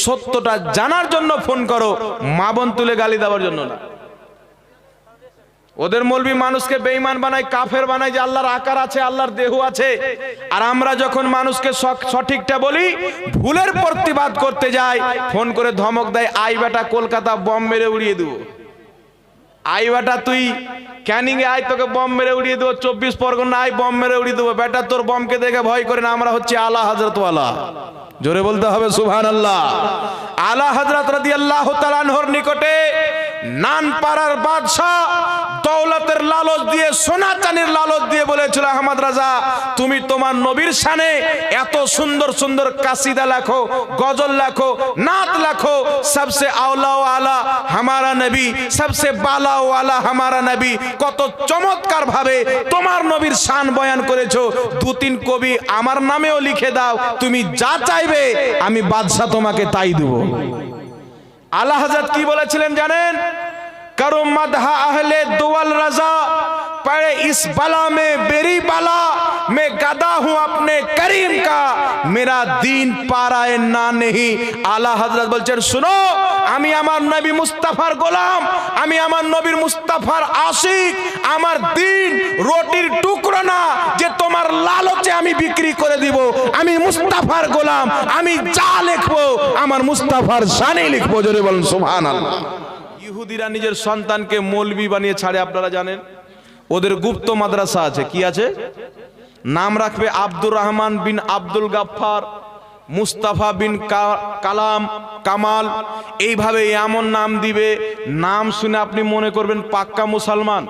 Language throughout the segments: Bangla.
সত্যটা জানার জন্য ফোন করো, মা বোন তুলে গালি দেওয়ার জন্য না। ওদের মৌলবি মানুষকে বেঈমান বানায়, কাফের বানায় যে আল্লাহর আকার আছে, আল্লাহর দেহ আছে। আর আমরা যখন মানুষকে সঠিকটা বলি, ভুলের প্রতিবাদ করতে যাই, ফোন করে ধমক দেয়, আই বেটা কলকাতা বম মেরে উড়িয়ে দেবো, আই বেটা তুই ক্যানিং এ আয়, তোকে বম মেরে উড়িয়ে দেবো, 24 পরগনা আয়, বম মেরে উড়িয়ে দেবো। বেটা তোর বমকে দেখে ভয় করে না, আমরা হচ্ছে আলা হযরত ওয়ালা। জোরে বলতে হবে সুবহানাল্লাহ। আলা হযরত রাদিয়াল্লাহু তাআলা আনহুর নিকটে নানপাড়ার বাদশা দৌলতের লালচ দিয়ে, সোনা চাঁদির লালচ দিয়ে বলেছিল, আহমদ রাজা তুমি তোমার নবীর শানে এত সুন্দর সুন্দর কাসিদা লেখো, গজল লেখো, নাত লেখো, সবসে আওলা ওয়ালা হামারা নবী, সবসে বালা ওয়ালা হামারা নবী, কত চমৎকার ভাবে তোমার নবীর শান বয়ান করেছো। 2-3 কবি আমার নামেও লিখে দাও, তুমি যা চাইবে আমি বাদশা তোমাকে তাই দেব। আলা হযরত কি বলেছিলেন জানেন? करो मदहा अहले दुवल रजा, पड़े इस बला में बेरी बला, मैं गदा हूं अपने करीम का, मेरा दीन पाराए ना नहीं। आला हजरत বলছেন শুনো, আমি আমার নবী মুস্তাফার গোলাম, আমি আমার নবীর মুস্তাফার আশিক। আমার দিন রুটির টুকরো না যে তোমার লালচে আমি বিক্রি করে দিব। আমি মুস্তাফার গোলাম, আমি যা লিখবো আমার মুস্তাফার শানে লিখবো। জোরে বলেন সুবহানাল্লাহ। ইহুদিরা নিজের সন্তানকে মৌলবি বানিয়ে ছাড়ে, আপনারা জানেন। ওদের গুপ্ত মাদ্রাসা আছে, কি আছে? নাম রাখবে আব্দুর রহমান বিন আব্দুল গাফফার, মুস্তাফা বিন কালাম কামাল, এইভাবে এমন নাম দিবে, নাম শুনে আপনি মনে করবেন পাক্কা মুসলমান।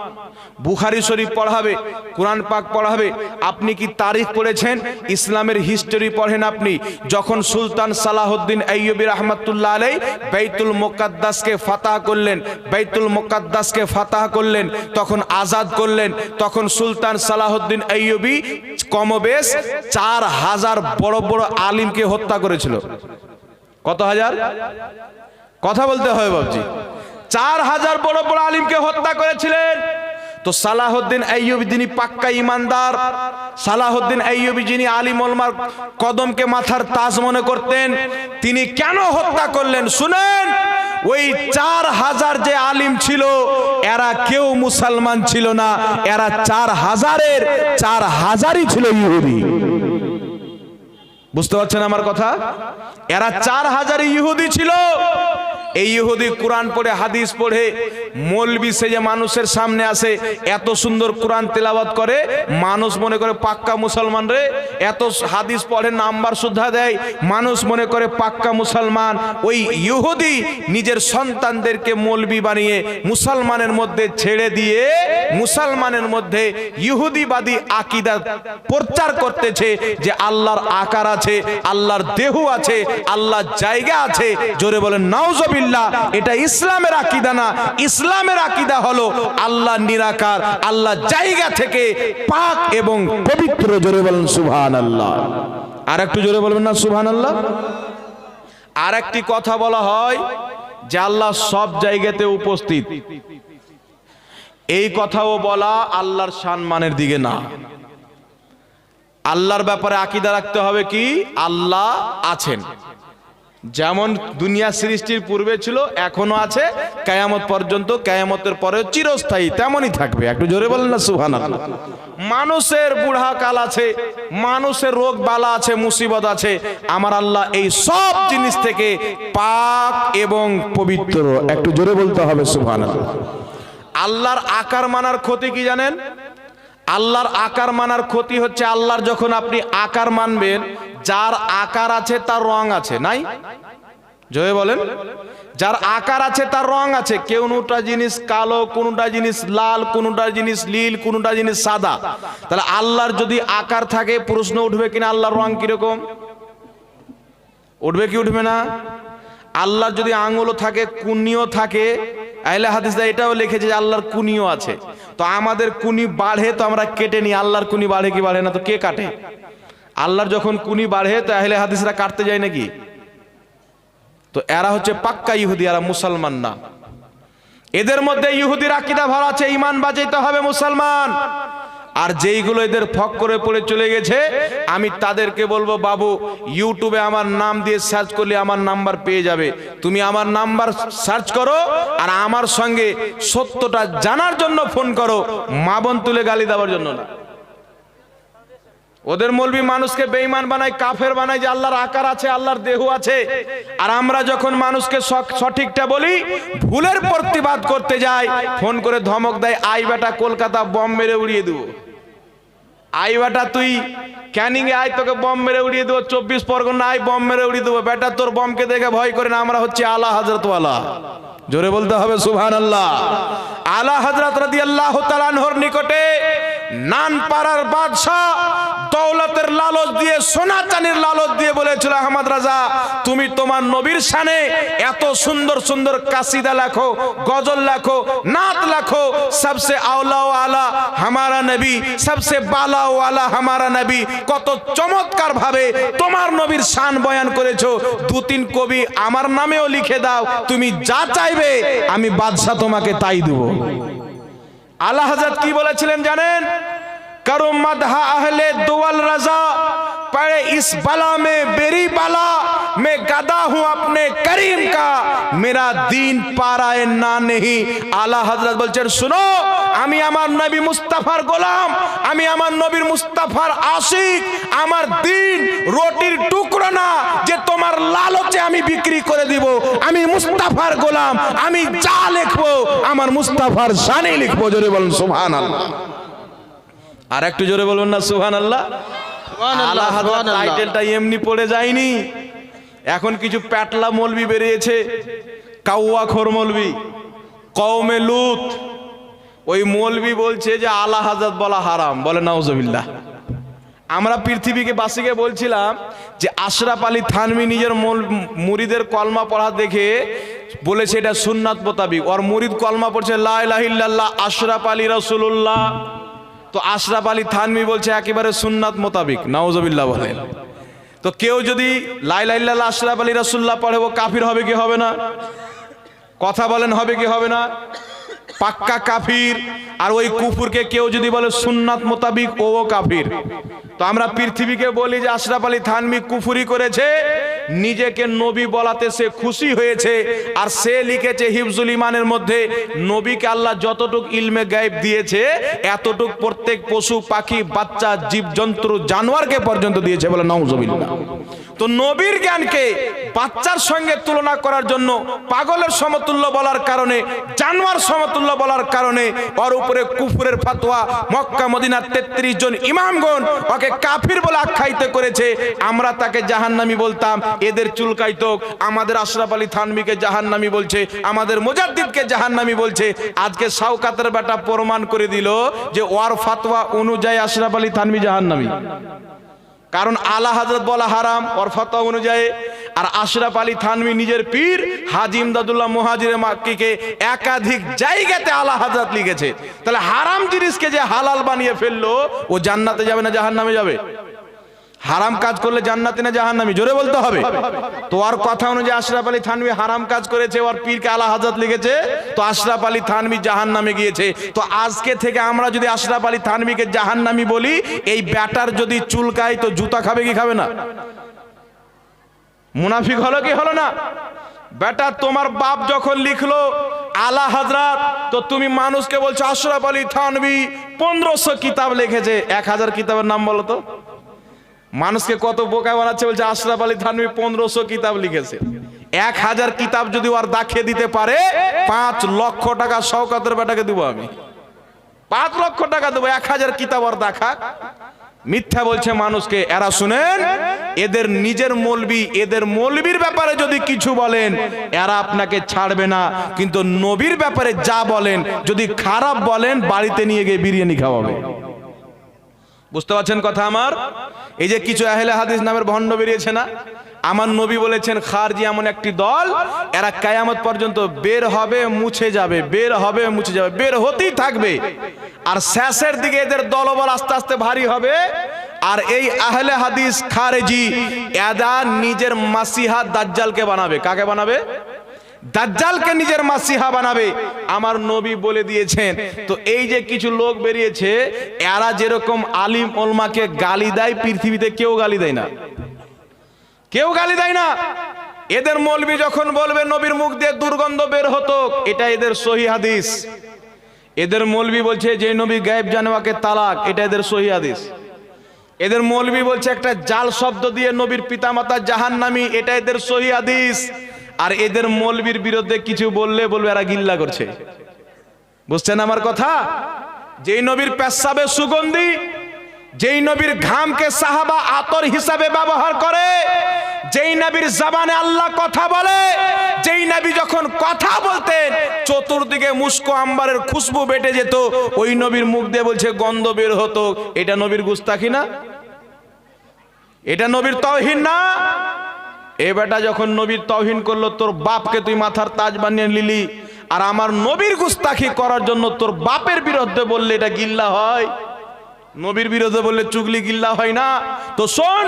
বুখারী শরীফ পড়াবে, কোরআন পাক পড়াবে। আপনি কি তারিখ পড়েছেন? ইসলামের হিস্টোরি পড়েন আপনি। যখন সুলতান সালাহউদ্দিন আইয়ুবী রাহমাতুল্লাহ আলাইহি বাইতুল মুকাদ্দাসকে ফাতাহ করলেন, বাইতুল মুকাদ্দাসকে ফাতাহ করলেন, তখন আজাদ করলেন, তখন সুলতান সালাহউদ্দিন আইয়ুবী কমবেশ 4000 বড় বড় আলিমকে হত্যা করেছিল। কত হাজার? কথা বলতে হয় বাবজি। 4000 বড় বড় আলিমকে হত্যা করেছিলেন। তো সালাহউদ্দিন আইয়ুবী যিনি পাক্কা ইমানদার, সালাহউদ্দিন আইয়ুবী যিনি আলিম ওলামার কদমকে মাথার তাজ মনে করতেন, তিনি কেন হত্যা করলেন শুনেন। ওই 4000 যে আলিম ছিল, এরা কেউ মুসলমান ছিল না, এরা 4000-এর 4000ই ছিল ইহুদি। বুঝতে পারছেন আমার কথা? এরা 4000 ইহুদি ছিল। এই ইহুদি কোরআন পড়ে, হাদিস পড়ে, মৌলবি সেজে মানুষের সামনে আসে, এত সুন্দর কোরআন তেলাওয়াত করে, মানুষ মনে করে পাক্কা মুসলমান রে। এত হাদিস পড়ে, নাম্বার সুদ্ধা দেয়, মানুষ মনে করে পাক্কা মুসলমান। ওই ইহুদি নিজের সন্তানদেরকে মৌলবি বানিয়ে মুসলমানের মধ্যে ছেড়ে দিয়ে, মুসলমানের মধ্যে ইহুদিবাদী আকীদা প্রচার করতেছে যে আল্লাহর আকার আছে, আল্লাহর দেহ আছে, আল্লাহর জায়গা আছে। জোরে বলেন নাউজুবিল্লাহ। এটা ইসলামের আকীদা না। ইসলামের আকীদা হলো আল্লাহ নিরাকার, আল্লাহ জায়গা থেকে পাক এবং পবিত্র। জোরে বলেন সুবহানাল্লাহ। আর একটু জোরে বলবেন না সুবহানাল্লাহ। আর একটি কথা বলা হয় যে আল্লাহ সব জায়গাতে উপস্থিত, এই কথাও বলা আল্লাহর সম্মানের দিকে না। আল্লাহর ব্যাপারে আকীদা রাখতে হবে কি, আল্লাহ আছেন। যেমন দুনিয়া সৃষ্টির পূর্বে ছিল, এখনো আছে, কিয়ামত পর্যন্ত, কিয়ামতের পরে চিরস্থায়ী তেমনই থাকবে। একটু জোরে বলেন না সুবহানাল্লাহ। মানুষের বুড়া কাল আছে, মানুষের রোগ বালা আছে, মুসিবত আছে, আমার আল্লাহ এই সব জিনিস থেকে পাক এবং পবিত্র। একটু জোরে বলতে হবে সুবহানাল্লাহ। আল্লাহর আকার মানার ক্ষতি কি জানেন? আল্লাহর আকার মানার ক্ষতি হচ্ছে, আল্লাহর যখন আপনি আকার মানবেন, যার আকার আছে তার রং আছে, নাই? জয় বলেন। যার আকার আছে তার রং আছে। কোনটা জিনিস কালো, কোনটা জিনিস লাল, কোনটা জিনিস নীল, কোনটা জিনিস সাদা। তাহলে আল্লাহর যদি আকার থাকে, প্রশ্ন উঠবে কিনা আল্লাহর রং কিরকম? উঠবে কি উঠবে না? আল্লাহর যদি আঙ্গুলও থাকে, কুনিও থাকে, আহলে হাদিসরা এটাও লিখেছে যে আল্লাহর কুনিও আছে। তো আমাদের কুনি বাড়ে তো আমরা কেটে নিই, আল্লাহর কুনি বাড়ে কি বাড়ে না? তো কে কাটে? আল্লাহর যখন কুনি বাড়ে তো আহলে হাদিসরা কাটতে যায় নাকি? তো এরা হচ্ছে পাক্কা ইহুদি, এরা মুসলমান না। এদের মধ্যে ইহুদির আকীদা ভরা আছে, ঈমান বাঁচাইতে হবে মুসলমান। আর যেইগুলো এদের ফক করে পড়ে চলে গেছে আমি তাদেরকে বলবো, বাবু ইউটিউবে আমার নাম দিয়ে সার্চ করলে আমার নাম্বার পেয়ে যাবে। তুমি আমার নাম্বার সার্চ করো আর আমার সঙ্গে সত্যটা জানার জন্য ফোন করো, মা বোন তুলে গালি দেওয়ার জন্য না। ওদের মৌলবি মানুষকে বেঈমান বানায়, কাফের বানায় যে আল্লাহর আকার আছে, আল্লাহর দেহ আছে। আর আমরা যখন মানুষকে সঠিকটা বলি, ভুলের প্রতিবাদ করতে যাই, ফোন করে ধমক দেয়, আই বেটা কলকাতা বম মেরে উড়িয়ে দেবো, আই বেটা তুই ক্যানিং এ আয়, তোকে বম মেরে উড়িয়ে দেবো, 24 পরগনা আয় বম মেরে উড়িয়ে দেবো। বেটা তোর বমকে দেখে ভয় করে না, আমরা হচ্ছে আলা হযরত ওয়ালা। জোরে বলতে হবে সুবহানাল্লাহ। আলা হযরত রাদিয়াল্লাহু তাআলা আনহুর নিকটে নানপাড়ার বাদশা দৌলতের লালচ দিয়ে, সোনা চাঁদির লালচ দিয়ে বলেছিল, আহমদ রাজা তুমি তোমার নবীর শানে এত সুন্দর সুন্দর কাসিদা লেখো, গজল লেখো, নাত লেখো, সবসে আওলা ওয়ালা হামারা নবী, সবসে বালা ওয়ালা হামারা নবী, কত চমৎকার ভাবে তোমার নবীর শান বয়ান করেছো, 2-3 কবি আমার নামেও লিখে দাও, তুমি যা চাইবে আমি বাদশা তোমাকে তাই দেব। আলা হযরত কি বলেছিলেন জানেন? करो मदहा अहले दुवल रजा, पड़े इस बला में बेरी बला, मैं गदा हूं अपने करीम का, मेरा दीन पाराए ना नहीं। आला हजरत বলছেন শুনো, আমি আমার নবী মুস্তাফার গোলাম, আমি আমার নবীর মুস্তাফার আশিক, আমার দিন রুটির টুকরো না যে তোমার লালচে আমি বিক্রি করে দিব। আমি মুস্তাফার গোলাম, আমি যা লিখবো আমার মুস্তাফার শানে লিখবো। জোরে বলুন সুবহানাল্লাহ। আর একটু জোরে বলুন না সুবহানাল্লাহ। আলা হযরত টাইটেলটা এমনি পড়ে যায়নি, এখন কিছু প্যাটলা মৌলবি বেরিয়েছে, কাওয়াখোর মৌলবি, কওমে লুত। ওই মৌলবি বলছে যে আলা হযরত বলা হারাম, বলে নাউজুবিল্লাহ। আমরা পৃথিবীকে বাসীকে বলছিলাম যে আশরাফ আলী থানভী নিজের মুরিদের কলমা পড়া দেখে বলেছে এটা সুন্নাত মোতাবিক। ওর মুরিদ কলমা পড়ছে লা ইলাহা ইল্লাল্লাহ আশরাফ আলী রাসূলুল্লাহ, তো আশরাফ আলী থানভী বলছে একেবারে সুন্নাত মোতাবিক। নাউজুবিল্লাহ বলেন। তো কেউ যদি লা ইলাহা ইল্লাল্লাহ আশরাফ আলী রাসূলুল্লাহ পড়ে, ও কাফির হবে কি হবে না? কথা বলেন, হবে কি হবে না? পাক্কা কাফির। আর ওই কুফুরকে কেউ যদি বলে সুন্নাত মোতাবিক, ও কাফির। তো আমরা পৃথিবীকে বলি যে আশরাফ আলী থানভী কুফুরি করেছে, নিজেকে নবী বলাতে সে খুশি হয়েছে। আর সে লিখেছে হিফজুল ইমানের মধ্যে, নবীকে আল্লাহ যতটুক ইলমে গায়েব দিয়েছে এতটুক প্রত্যেক পশু পাখি বাচ্চা জীবজন্তু জানোয়ারকে পর্যন্ত দিয়েছে, বলে নাউজুবিল্লাহ। তো নবীর জ্ঞানকে বাচ্চার সঙ্গে তুলনা করার জন্য, পাগলের সমতুল্য বলার কারণে, জানোয়ার সমতুল্য বলার কারণে ওর উপরে কুফরের ফতোয়া মক্কা মদিনার 33 জন ইমামগণ ওকে কাফির বলে আখ্যায়িত করেছে। আমরা তাকে জাহান্নামী বলতাম, এদের চুলকাইতো। আমাদের আশরাফ আলী থানভীকে জাহান্নামী বলছে, আমাদের মুজাদ্দিদকে জাহান্নামী বলছে। আজকে শাওকাতের বেটা প্রমাণ করে দিল যে ওর ফতোয়া অনুযায়ী আশরাফ আলী থানভী জাহান্নামী, কারণ আলা হযরত বলা হারাম ওর ফতোয়া অনুযায়ী। আর আশরাফ আলী থানভী নিজের পীর হাজী ইমদাদুল্লাহ মুহাজিরে মাক্কিকে একাধিক জায়গাতে আলা হযরত লিখেছে। তাহলে হারাম জিনিসকে যে হালাল বানিয়ে ফেললো, ও জান্নাতে যাবে না জাহান্নামে যাবে? হারাম কাজ করলে জান্নাতে না জাহান্নামী? জোরে বলতে হবে। তো ওর কথা অনুযায়ী আশরাফ আলী থানভী হারাম কাজ করেছে, ওর পীরকে আলা হযরত লিখেছে, তো আশরাফ আলী থানভী জাহান্নামে গিয়েছে। তো আজকে থেকে আমরা যদি আশরাফ আলী থানভীকে জাহান্নামী বলি, এই ব্যাটার যদি চুলকায় তো জুতা খাবে কি খাবে না? মুনাফিক হলো কি হলো না? বেটা তোমার বাপ যখন লিখলো আলা হযরত, তো তুমি মানুষকে বলছো আশরাফ আলী থানভী 1500 কিতাব লিখেছে। 1000 কিতাবের নাম বলো তো। মানুষকে কত বোকা বানাচ্ছে, বলছে আশরাফ আলী থানভী 1500 কিতাব লিখেছে। 1000 কিতাব যদি ওর দেখিয়ে দিতে পারে, 5 লক্ষ টাকা শওকতের বেটাকে দেবো আমি। 5 লক্ষ টাকা দেবো, 1000 কিতাব ওর দেখা। মিথ্যা বলছে মানুষকে। এরা শুনেন, এদের নিজের মৌলবি, এদের মৌলবির ব্যাপারে যদি কিছু বলেন এরা আপনাকে ছাড়বে না, কিন্তু নবীর ব্যাপারে যা বলেন, যদি খারাপ বলেন বাড়িতে নিয়ে গিয়ে বিরিয়ানি খাওয়াবে। বুঝতে পারছেন কথা আমার? এই যে কিছু আহলে হাদিস নামের ভণ্ড বেরিয়েছে না, আমার নবী বলেছেন খারজি এমন একটি দল, এরা কিয়ামত পর্যন্ত বের হবে মুছে যাবে, বের হবে মুছে যাবে, বের হতেই থাকবে। আর শেষের দিকে এদের দলবল আস্তে আস্তে ভারী হবে। আর এই আহলে হাদিস খারেজি এরা নিজের মাসিহা দাজ্জালকে বানাবে। কাকে বানাবে? দাজ্জালকে নিজের মাসিহা বানাবে, আমার নবী বলে দিয়েছেন। তো এই যে কিছু লোক বেরিয়েছে, এরা যেরকম আলিম ওলমাকে গালি দেয়, পৃথিবীতে কেউ গালি দেয় না, কেউ গালি দেয় না। এদের মৌলবি যখন বলবে নবীর মুখ দিয়ে দুর্গন্ধ বের হতো, এটা এদের সহি হাদিস। এদের মৌলবি বলছে যে নবী গায়েব জানেওয়াকে তালাক, এটা এদের সহি হাদিস। এদের মৌলবি বলছে একটা জাল শব্দ দিয়ে নবীর পিতামাতা জাহান্নামী, এটা এদের সহি হাদিস। আর এদের মৌলবির বিরুদ্ধে কিছু বললে বলবে এরা গিল্লা করছে। বুঝছেন আমার কথা? যেই নবীর পেশাবে সুগন্ধি, যেই নবীর ঘামকে সাহাবা আতর হিসাবে ব্যবহার করে, যেই নবীর জবানে আল্লাহ কথা বলে, যেই নবী যখন কথা বলতেন চতুর্দিকে মুস্কো আম্বারের খুশবু বেটে যেত, ওই নবীর মুখ দিয়ে বলছে গন্ধ বের হতো, এটা নবীর গুস্তাখি না? এটা নবীর তাওহীন না? এ বেটা যখন নবীর তাওহীন করলো, তোর বাপকে তুই মাথার তাজ বানিয়ে নিলি, আর আমার নবীর গুস্তাখি করার জন্য তোর বাপের বিরুদ্ধে বললে এটা গিল্লা হয়? নবীর বিরুদ্ধে বললে চুগলি গিল্লা হয় না? তো শোন,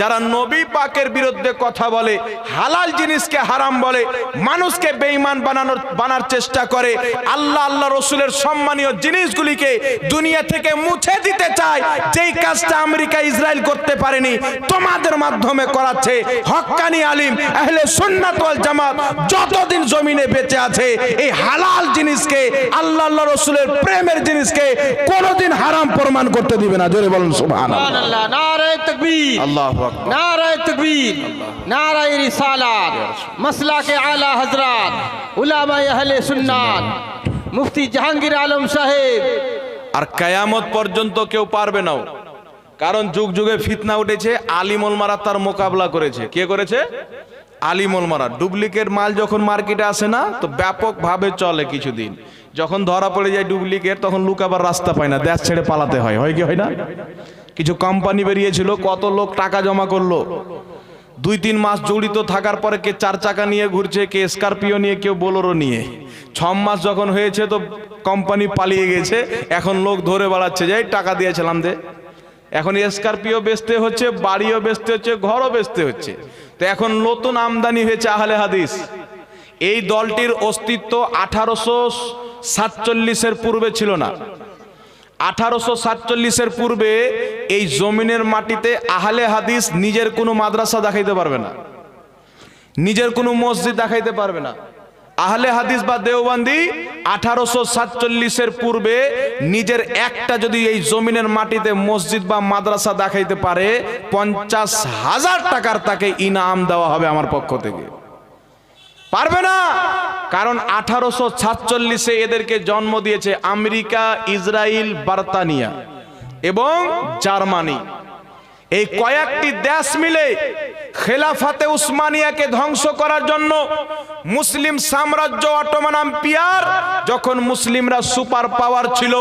যারা নবী পাকের বিরুদ্ধে কথা বলে, হালাল জিনিসকে হারাম বলে, মানুষকে বেঈমান বানার চেষ্টা করে, আল্লাহ আল্লাহ রসুলের সম্মানীয় জিনিসগুলিকে দুনিয়া থেকে মুছে দিতে চায়, যেই কাজটা আমেরিকা ইসরায়েল করতে পারেনি, তোমাদের মাধ্যমে করাচ্ছে। হক্কানি আলিম আহলে সুন্নাত ওয়াল জামাত যতদিন জমিনে বেঁচে আছে, এই হালাল জিনিসকে, আল্লাহ আল্লাহ রসুলের প্রেমের জিনিসকে কোনোদিন হারাম প্রমাণ করতে দিবে না। জোরে বলুন সুবহানাল্লাহ। নারে তাকবীর, আল্লাহু আকবার, নারে তাকবীর, নারে রিসালাত, মাসলাকে আলা হযরত উলামায়ে আহলে সুন্নাত মুফতি জাহাঙ্গীর আলম সাহেব। আর কিয়ামত পর্যন্ত কেউ পারবে না, কারণ যুগ যুগে ফিতনা উঠেছে, আলিম ওলমারা তার মোকাবেলা করেছে। কে করেছে? আলিম ওলমারা। ডুপ্লিকেট মাল যখন মার্কেটে আসে না, তো ব্যাপকভাবে চলে কিছুদিন, যখন ধরা পড়ে যায় ডুপ্লিকেট, তখন লুকাবার রাস্তা পায় না, দেশ ছেড়ে পালাতে হয়। হয় কি হয় না? কিছু কোম্পানি বেরিয়েছিল, কত লোক টাকা জমা করলো, 2-3 মাস জড়িত থাকার পরে কে 4 চাকা নিয়ে ঘুরছে, কে স্করপিও নিয়ে, কেউ বোলেরো নিয়ে। 6 মাস যখন হয়েছে তো কোম্পানি পালিয়ে গেছে, এখন লোক ধরে বেড়াচ্ছে, যাই টাকা দিয়েছিলাম দে। এখন স্করপিও বেচতে হচ্ছে, বাড়িও বেচতে হচ্ছে, ঘরও বেচতে হচ্ছে। তো এখন নতুন আমদানি হয়েছে আহলে হাদিস। এই দলটির অস্তিত্ব 1847-এর পূর্বে ছিল না। 1847-এর পূর্বে এই জমিনের মাটিতে আহলে হাদিস নিজের কোনো মাদ্রাসা দেখাইতে পারবে না, নিজের কোনো মসজিদ দেখাইতে পারবে না। আহলে হাদিস বা দেওবন্দি 1847-এর পূর্বে নিজের একটা যদি এই জমিনের মাটিতে মসজিদ বা মাদ্রাসা দেখাইতে পারে, 50,000 টাকার তাকে ইনাম দেওয়া হবে আমার পক্ষ থেকে। পারবে না, কারণ 1847-এ এদেরকে জন্ম দিয়েছে আমেরিকা, ইসরায়েল, বার্তানিয়া এবং জার্মানি। এই কয়েকটি দেশ মিলে খেলাফাতে উসমানিয়াকে ধ্বংস করার জন্য, মুসলিম সাম্রাজ্য অটোমান এম্পায়ার যখন মুসলিমরা সুপার পাওয়ার ছিল,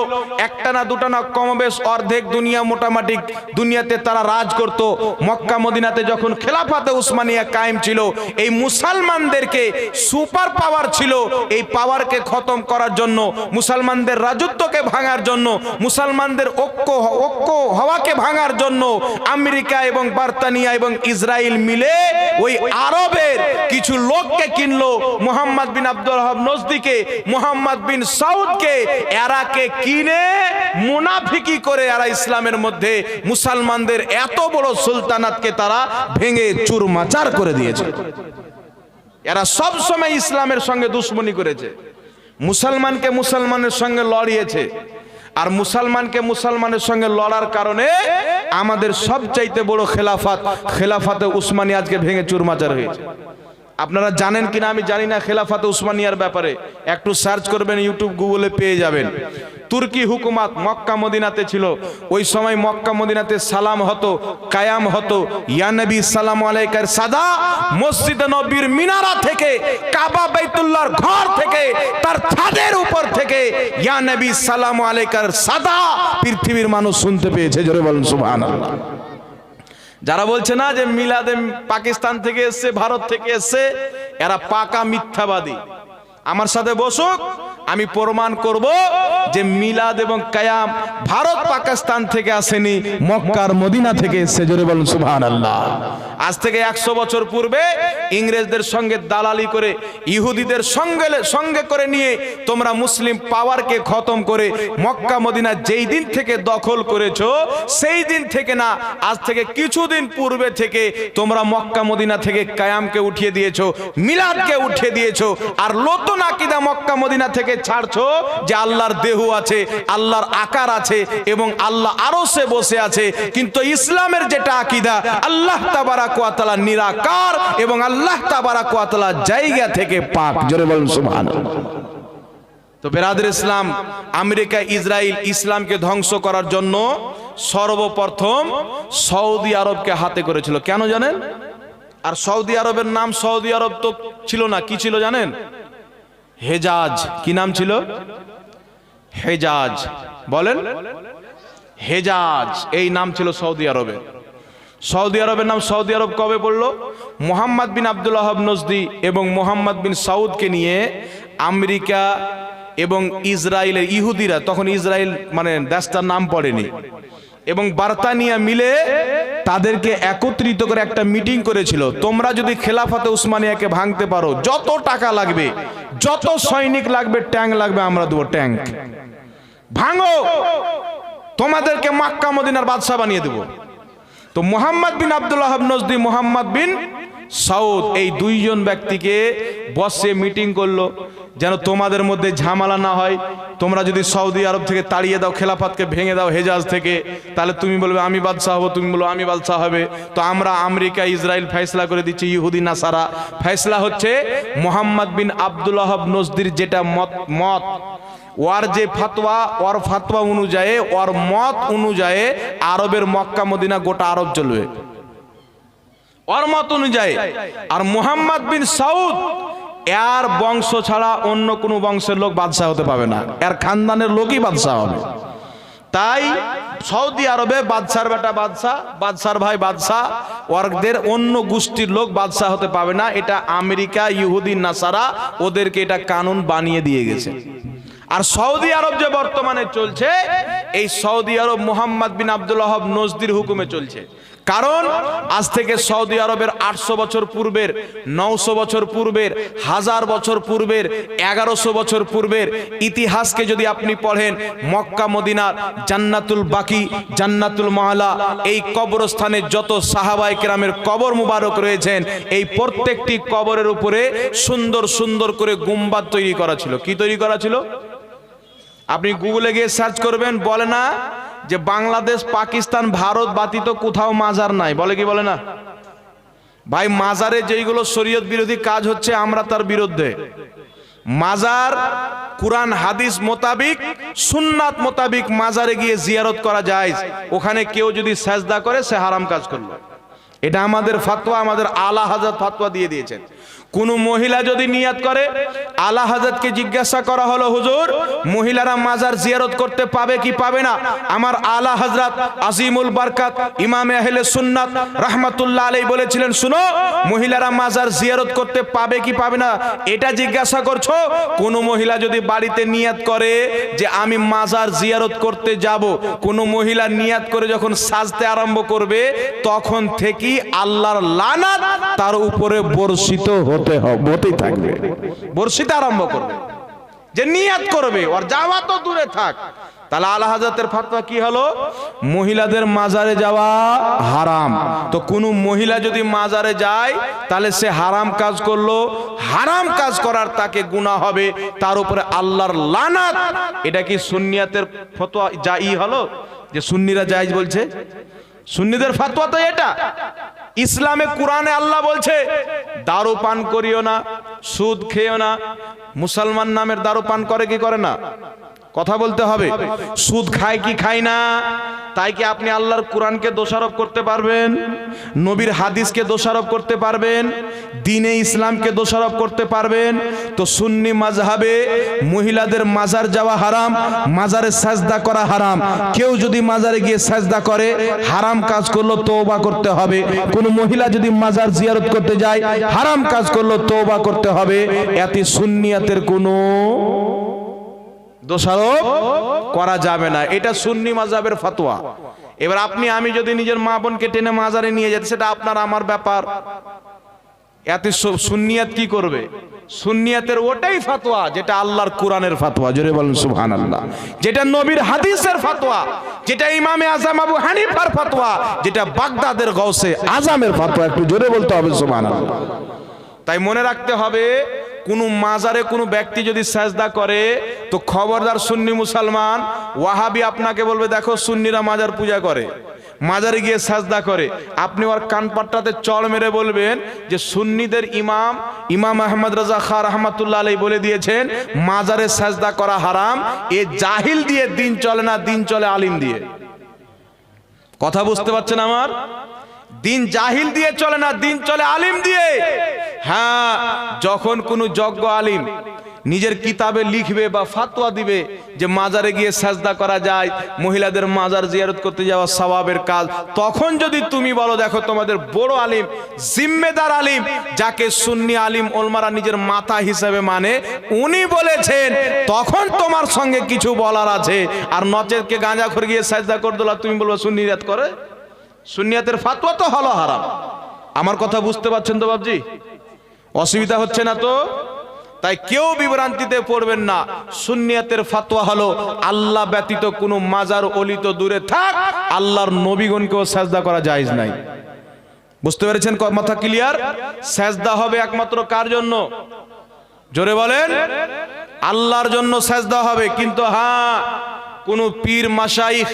একটা না দুটা না, কমবেশ অর্ধেক দুনিয়া মোটামুটি দুনিয়াতে তারা রাজ করত। মক্কা মদিনাতে যখন খেলাফাতে উসমানিয়া কায়েম ছিল, এই মুসলমানদেরকে সুপার পাওয়ার ছিল, এই পাওয়ারকে খতম করার জন্য, মুসলমানদের রাজত্বকে ভাঙার জন্য, মুসলমানদের ঐক্য হওয়াকে ভাঙার জন্য আমেরিকা এবং বার্তানিয়া এবং ইসরায়েল মিলে ওই আরবের কিছু লোককে কিনলো। মুহাম্মদ বিন আব্দুল ওয়াহাব নজদিকে, মুহাম্মদ বিন সাউদকে, এরাকে কিনে মুনাফিকি করে এরা ইসলামের মধ্যে মুসলমানদের এত বড় সুলতানাতকে তারা ভেঙে চুরমাচার করে দিয়েছে। এরা সব সময় ইসলামের সঙ্গে দুশ্মনী করেছে, মুসলমানকে মুসলমানের সঙ্গে লড়িয়েছে। আর মুসলমানকে মুসলমানের সঙ্গে লড়ার কারণে আমাদের সবচাইতে বড় খেলাফাতে উসমানী আজকে ভেঙে চুরমাচার হয়েছে। আপনারা জানেন কিনা আমি জানি না, খেলাফাতে উসমানিয়ার ব্যাপারে একটু সার্চ করবেন, ইউটিউব গুগলে পেয়ে যাবেন। তুর্কি হুকুমত মক্কা মদিনাতে ছিল, ওই সময় মক্কা মদিনাতে সালাম হতো, কায়াম হতো, ইয়া নবী সালাম আলাইকার সাদা মসজিদে নবীর মিনারা থেকে, কাবা বাইতুল্লাহর ঘর থেকে, তার ছাদের উপর থেকে ইয়া নবী সালাম আলাইকার সাদা পৃথিবীর মানুষ শুনতে পেয়েছে। জোরে বলুন সুবহানাল্লাহ। যারা বলছে না যে মিলাদে পাকিস্তান থেকে এসছে, ভারত থেকে এসছে, এরা পাকা মিথ্যাবাদী। আমার সাথে বসুক, আমি প্রমাণ করব যে মিলাদ এবং কায়াম ভারত পাকিস্তান থেকে আসেনি, মক্কার মদিনা থেকে এসেছে। জোরে বলুন সুবহানাল্লাহ। আজ থেকে 100 বছর পূর্বে ইংরেজদের সঙ্গে দালালি করে ইহুদিদের সঙ্গে করে নিয়ে তোমরা মুসলিম পাওয়ারকে খতম করে মক্কা মদিনা যেই দিন থেকে দখল করেছো, সেই দিন থেকে না, আজ থেকে কিছুদিন পূর্বে থেকে তোমরা মক্কা মদিনা থেকে কায়ামকে উঠিয়ে দিয়েছো, মিলাদকে উঠিয়ে দিয়েছো, আর নতুন আকীদা মক্কা মদিনা থেকে ছাড়ছো যে আল্লাহর দেহ আছে, আল্লাহর আকার আছে এবং আল্লাহ আরশে বসে আছে। কিন্তু ইসলামের যেটা আকীদা, আল্লাহ তাবারাক ওয়া তাআলা নিরাকার এবং আল্লাহ তাবারাক ওয়া তাআলা জায়গা থেকে পাক। জোরে বলুন সুবহানাল্লাহ। তো বেরাদর ইসলাম, আমেরিকা ইসরায়েল ইসলামকে ধ্বংস করার জন্য সর্বপ্রথম সৌদি আরবকে হাতে করেছিল। কেন জানেন? আর সৌদি আরবের নাম সৌদি আরব তো ছিল না, কি ছিল জানেন? হেজাজ। কি নাম ছিল? হেজাজ। বলেন, হেজাজ এই নাম ছিল সৌদি আরবের। সৌদি আরবের নাম সৌদি আরব কবে পড়লো? মুহাম্মদ বিন আব্দুল ওয়াহাব নজদি এবং মুহাম্মদ বিন সাউদকে নিয়ে আমেরিকা এবং ইসরায়েলের ইহুদিরা, তখন ইসরায়েল মানে দেশটার নাম পড়েনি, এবং বার্তানিয়া মিলে তাদেরকে একত্রিত করে একটা মিটিং করেছিল। তোমরা যদি খেলাফতে উসমানিয়াকে ভাঙতে পারো, যত টাকা লাগবে, যত সৈনিক লাগবে, ট্যাঙ্ক লাগবে, আমরা দেবো ট্যাঙ্ক। ভাঙো, তোমাদেরকে মক্কা মদিনার বাদশা বানিয়ে দেব। তো মুহাম্মদ বিন আব্দুল ওয়াহাব নজদি, মুহাম্মদ বিন সাউদ, এই দুইজন ব্যক্তিকে বসে মিটিং করলো যেন তোমাদের মধ্যে ঝামেলা না হয়। তোমরা যদি সৌদি আরব থেকে তাড়িয়ে দাও, খেলাফতকে ভেঙে দাও হেজাজ থেকে, তাহলে তুমি বলবে আমি বাদশাহ হব, তুমি বলবে আমি বাদশাহ হবে। তো আমরা আমেরিকা ইসরায়েল ফয়সলা করে দিচ্ছি, ইহুদি নাসারা। ফয়সলা হচ্ছে মুহাম্মদ বিন আব্দুল ওয়াহাব নজদির যেটা মত, ওর যে ফতোয়া, ওর ফতোয়া অনুযায়ী, ওর মত অনুযায়ী আরবের মক্কা মদিনা গোটা আরব চলবে, ওর মত অনুযায়ী। আর মুহাম্মদ বিন সাউদ, এর বংশ ছাড়া অন্য কোনো বংশের লোক বাদশাহ হতে পাবে না, এর খানদানের লোকই বাদশাহ হবে। তাই সৌদি আরবে বাদশার বেটা বাদশাহ, বাদশার ভাই বাদশাহ, ওরদের অন্য গোষ্ঠীর লোক বাদশাহ হতে পাবে না। এটা আমেরিকা, ইহুদি নাসারা ওদেরকে এটা কানুন বানিয়ে দিয়ে গেছে। আর সৌদি আরব যে বর্তমানে চলছে, এই সৌদি আরব মুহাম্মদ বিন আব্দুল ওয়াহাব নজদির হুকুমে চলছে। কারণ আজ থেকে সৌদি আরবের 800 বছর পূর্বের, 900 বছর পূর্বের, 1000 বছর পূর্বের, 1100 বছর পূর্বের ইতিহাসকে যদি আপনি পড়েন, মক্কা মদিনার জান্নাতুল বাকি, জান্নাতুল মাআলা, এই কবরস্থানে যত সাহাবায়ে কেরামের কবর মুবারক রয়েছেন, এই প্রত্যেকটি কবরের উপরে সুন্দর সুন্দর করে গুম্বাদ তৈরি করা ছিল। কি তৈরি করা ছিল? আপনি গুগলে গিয়ে সার্চ করবেন, বলে না যে বাংলাদেশ, পাকিস্তান, ভারত ব্যতীত কোথাও মাজার নাই, বলে কি বলে না? ভাই, মাজারে যেইগুলো শরীয়ত বিরোধী কাজ হচ্ছে, আমরা তার বিরুদ্ধে। মাজার কুরআন হাদিস মোতাবিক, সুন্নাত মোতাবিক মাজারে গিয়ে জিয়ারত করা যায়। ওখানে কেউ যদি সাজদা করে, সে হারাম কাজ করলো। এটা আমাদের ফতোয়া, আমাদের আলা হযরত ফতোয়া দিয়ে দিয়েছেন। কোন মহিলা যদি নিয়াত করে, আলা হযরতকে জিজ্ঞাসা করা হলো, হুজুর মহিলারা মাজার জিয়ারত করতে পাবে কি পাবে না? আমার আলা হযরত আজিমুল বরকত ইমামে আহলে সুন্নাত রাহমাতুল্লাহ আলাইহি বলেছিলেন, শুনো, মহিলারা মাজার জিয়ারত করতে পাবে কি পাবে না এটা জিজ্ঞাসা করছো? কোন মহিলা যদি বাড়িতে নিয়াত করে যে আমি মাজার জিয়ারত করতে যাব, কোন মহিলা নিয়াত করে যখন সাজতে আরম্ভ করবে, তখন থেকেই আল্লাহর লানাত তার উপরে বর্ষিত হতেই থাকবে। বর্ষিত আরম্ভ করবে, যে নিয়াত করবে, ওর যাওয়া তো দূরে থাক। তাহলে আলা হযরতের ফতোয়া কি হলো? মহিলাদের মাজারে যাওয়া হারাম। তো কোন মহিলা যদি মাজারে যায়, তাহলে সে হারাম কাজ করলো, হারাম কাজ করার তাকে গুনাহ হবে, তার উপরে আল্লাহর লানাত। এটা কি সুন্নিয়াতের ফতোয়া জায়েজ হলো যে সুন্নিরা জায়েজ বলছে? সুন্নিদের ফতোয়া তো এটা। ইসলামে কুরআনে আল্লাহ বলছে দারু পান করিও না, সুদ খেও না। মুসলমান নামের দারু পান করে কি করে না? কথা বলতে হবে। সুদ খায় কি খায় না? তাই কি আপনি আল্লাহর কোরআনকে দোষারোপ করতে পারবেন? নবীর হাদিসকে দোষারোপ করতে পারবেন? দ্বীনে ইসলামকে দোষারোপ করতে পারবেন? তো সুন্নি মাযহাবে মহিলাদের মাজার যাওয়া হারাম, মাজারে সাজদা করা হারাম। কেউ যদি মাজারে গিয়ে সাজদা করে, হারাম কাজ করলো, তওবা করতে হবে। কোন মহিলা যদি মাজার জিয়ারত করতে যায়, হারাম কাজ করলো, তওবা করতে হবে। এতে সুন্নিয়াতের কোনো দোষারোপ করা যাবে না, এটা সুন্নি মাযহাবের ফতোয়া। এবার আপনি আমি যদি নিজের মা বোনকে টেনে মাজারে নিয়ে যেতে, সেটা আপনার আমার ব্যাপার। এতে সুন্নিয়াত কি করবে? সুন্নিয়াতের ওটাই ফতোয়া যেটা আল্লাহর কোরআনের ফতোয়া, জোরে বলেন সুবহানাল্লাহ। যেটা নবীর হাদিসের ফতোয়া, যেটা ইমামে আজম আবু হানিফার ফতোয়া, যেটা বাগদাদের গৌসে আজমের ফতোয়া। একটু জোরে বলতে হবে সুবহানাল্লাহ। তাই মনে রাখতে হবে, কোন মাজারে কোনো ব্যক্তি যদি সাজদা করে তো খবরদার সুন্নি মুসলমান ওয়াহাবি আপনাকে বলবে দেখো সুন্নিরা মাজার পূজা করে, মাজারে গিয়ে সাজদা করে। আপনি ওর কানপাট্টাতে চড় মেরে বলবেন যে সুন্নিদের ইমাম আহমদ রাজা খাঁ রহমাতুল্লাহ আলাইহি বলে দিয়েছেন মাজারে সাজদা করা হারাম। এ জাহিল দিয়ে দিন চলে না, দিন চলে আলিম দিয়ে। কথা বুঝতে পারছেন আমার? দিন জাহিল দিয়ে চলে না, দিন চলে আলিম দিয়ে। হ্যাঁ, যখন কোনো যোগ্য আলিম নিজের কিতাবে লিখবে বা ফাতোয়া দিবে যে মাজারে গিয়ে সাজদা করা যায়, মহিলাদের মাজার জিয়ারত করতে যাওয়া সওয়াবের কাজ, তখন যদি তুমি বলো দেখো তোমাদের বড় আলিম, জিম্মেদার আলিম, যাকে সুন্নি আলিম ওলমারা নিজের মাথা হিসেবে মানে, উনি বলেছেন, তখন তোমার সঙ্গে কিছু বলার আছে। আর নচেতকে গাঁজা করে গিয়ে সাজদা করে দিলা, তুমি বলবো সুন্নিয়াত করে? সুন্নিয়াতের ফাতোয়া তো হলো হারাম। আমার কথা বুঝতে পারছেন তো বাবজি? অসুবিধা হচ্ছে না তো? তাই কেউ বিভ্রান্তিতে পড়বেন না। সুন্নিয়াতের ফাতোয়া হলো আল্লাহ ব্যতীত কোনো মাজার ওলি তো দূরে থাক, আল্লাহর নবীগণকেও সাজদা করা জায়েজ নাই। বুঝতে পেরেছেন? মাথা ক্লিয়ার? সাজদা হবে একমাত্র কার জন্য? জোরে বলেন। আল্লাহর জন্য সাজদা হবে। কিন্তু হ্যাঁ, কোন পীর মাশাইখ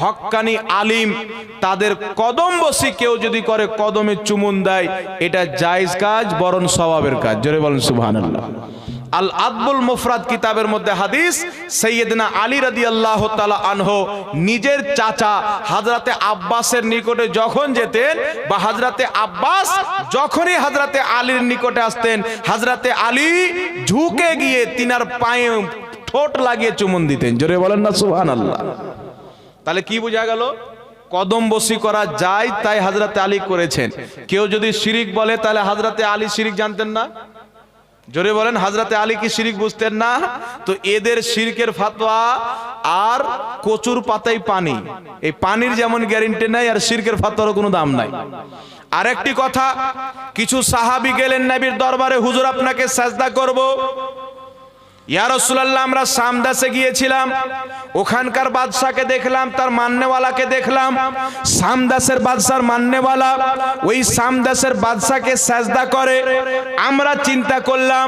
হক্কানি আলিম তাদের কদম বসি কেউ যদি করে, কদমে চুমুন দেয়, এটা জায়েজ কাজ, বরং সওয়াবের কাজ। জোরে বলেন সুবহানাল্লাহ। আল আদবুল মুফরাদ কিতাবের মধ্যে হাদিস, সাইয়েদনা আলী রাদিয়াল্লাহু তাআলা আনহু নিজের চাচা হযরতে আব্বাসের নিকটে যখন যেতেন, বা হযরতে আব্বাস যখনই হযরতে আলীর নিকটে আসতেন, হযরতে আলী ঝুঁকে গিয়ে তিনার পায়ে ঠোঁট লাগিয়ে চুমুন দিতেন। জোরে বলেন না সুবহানাল্লাহ। তাহলে কি বোঝা গেল? কদম বসি করা যায়, তাই হযরতে আলী করেছেন। কেউ যদি শিরিক বলে, তাহলে হযরতে আলী শিরিক জানতেন না? জোরে বলেন, হযরতে আলী কি শিরিক বুঝতেন না? তো এদের শিরকের ফতোয়া আর কচুর পাতায় পানি, এই পানির যেমন গ্যারান্টি নাই, আর শিরকের ফতোয়ারও কোনো দাম নাই। আরেকটি কথা, কিছু সাহাবী গেলেন নবীর দরবারে, হুজুর আপনাকে সাজদা করব। ইয়া রাসূলুল্লাহ, আমরা সামদাসে গিয়েছিলাম, ওখানকার বাদশাকে দেখলাম, তার মান্যওয়ালাকে দেখলাম। সামদাসের বাদশার মান্যওয়ালা ওই সামদাসের বাদশাকে সাজদা করে। আমরা চিন্তা করলাম,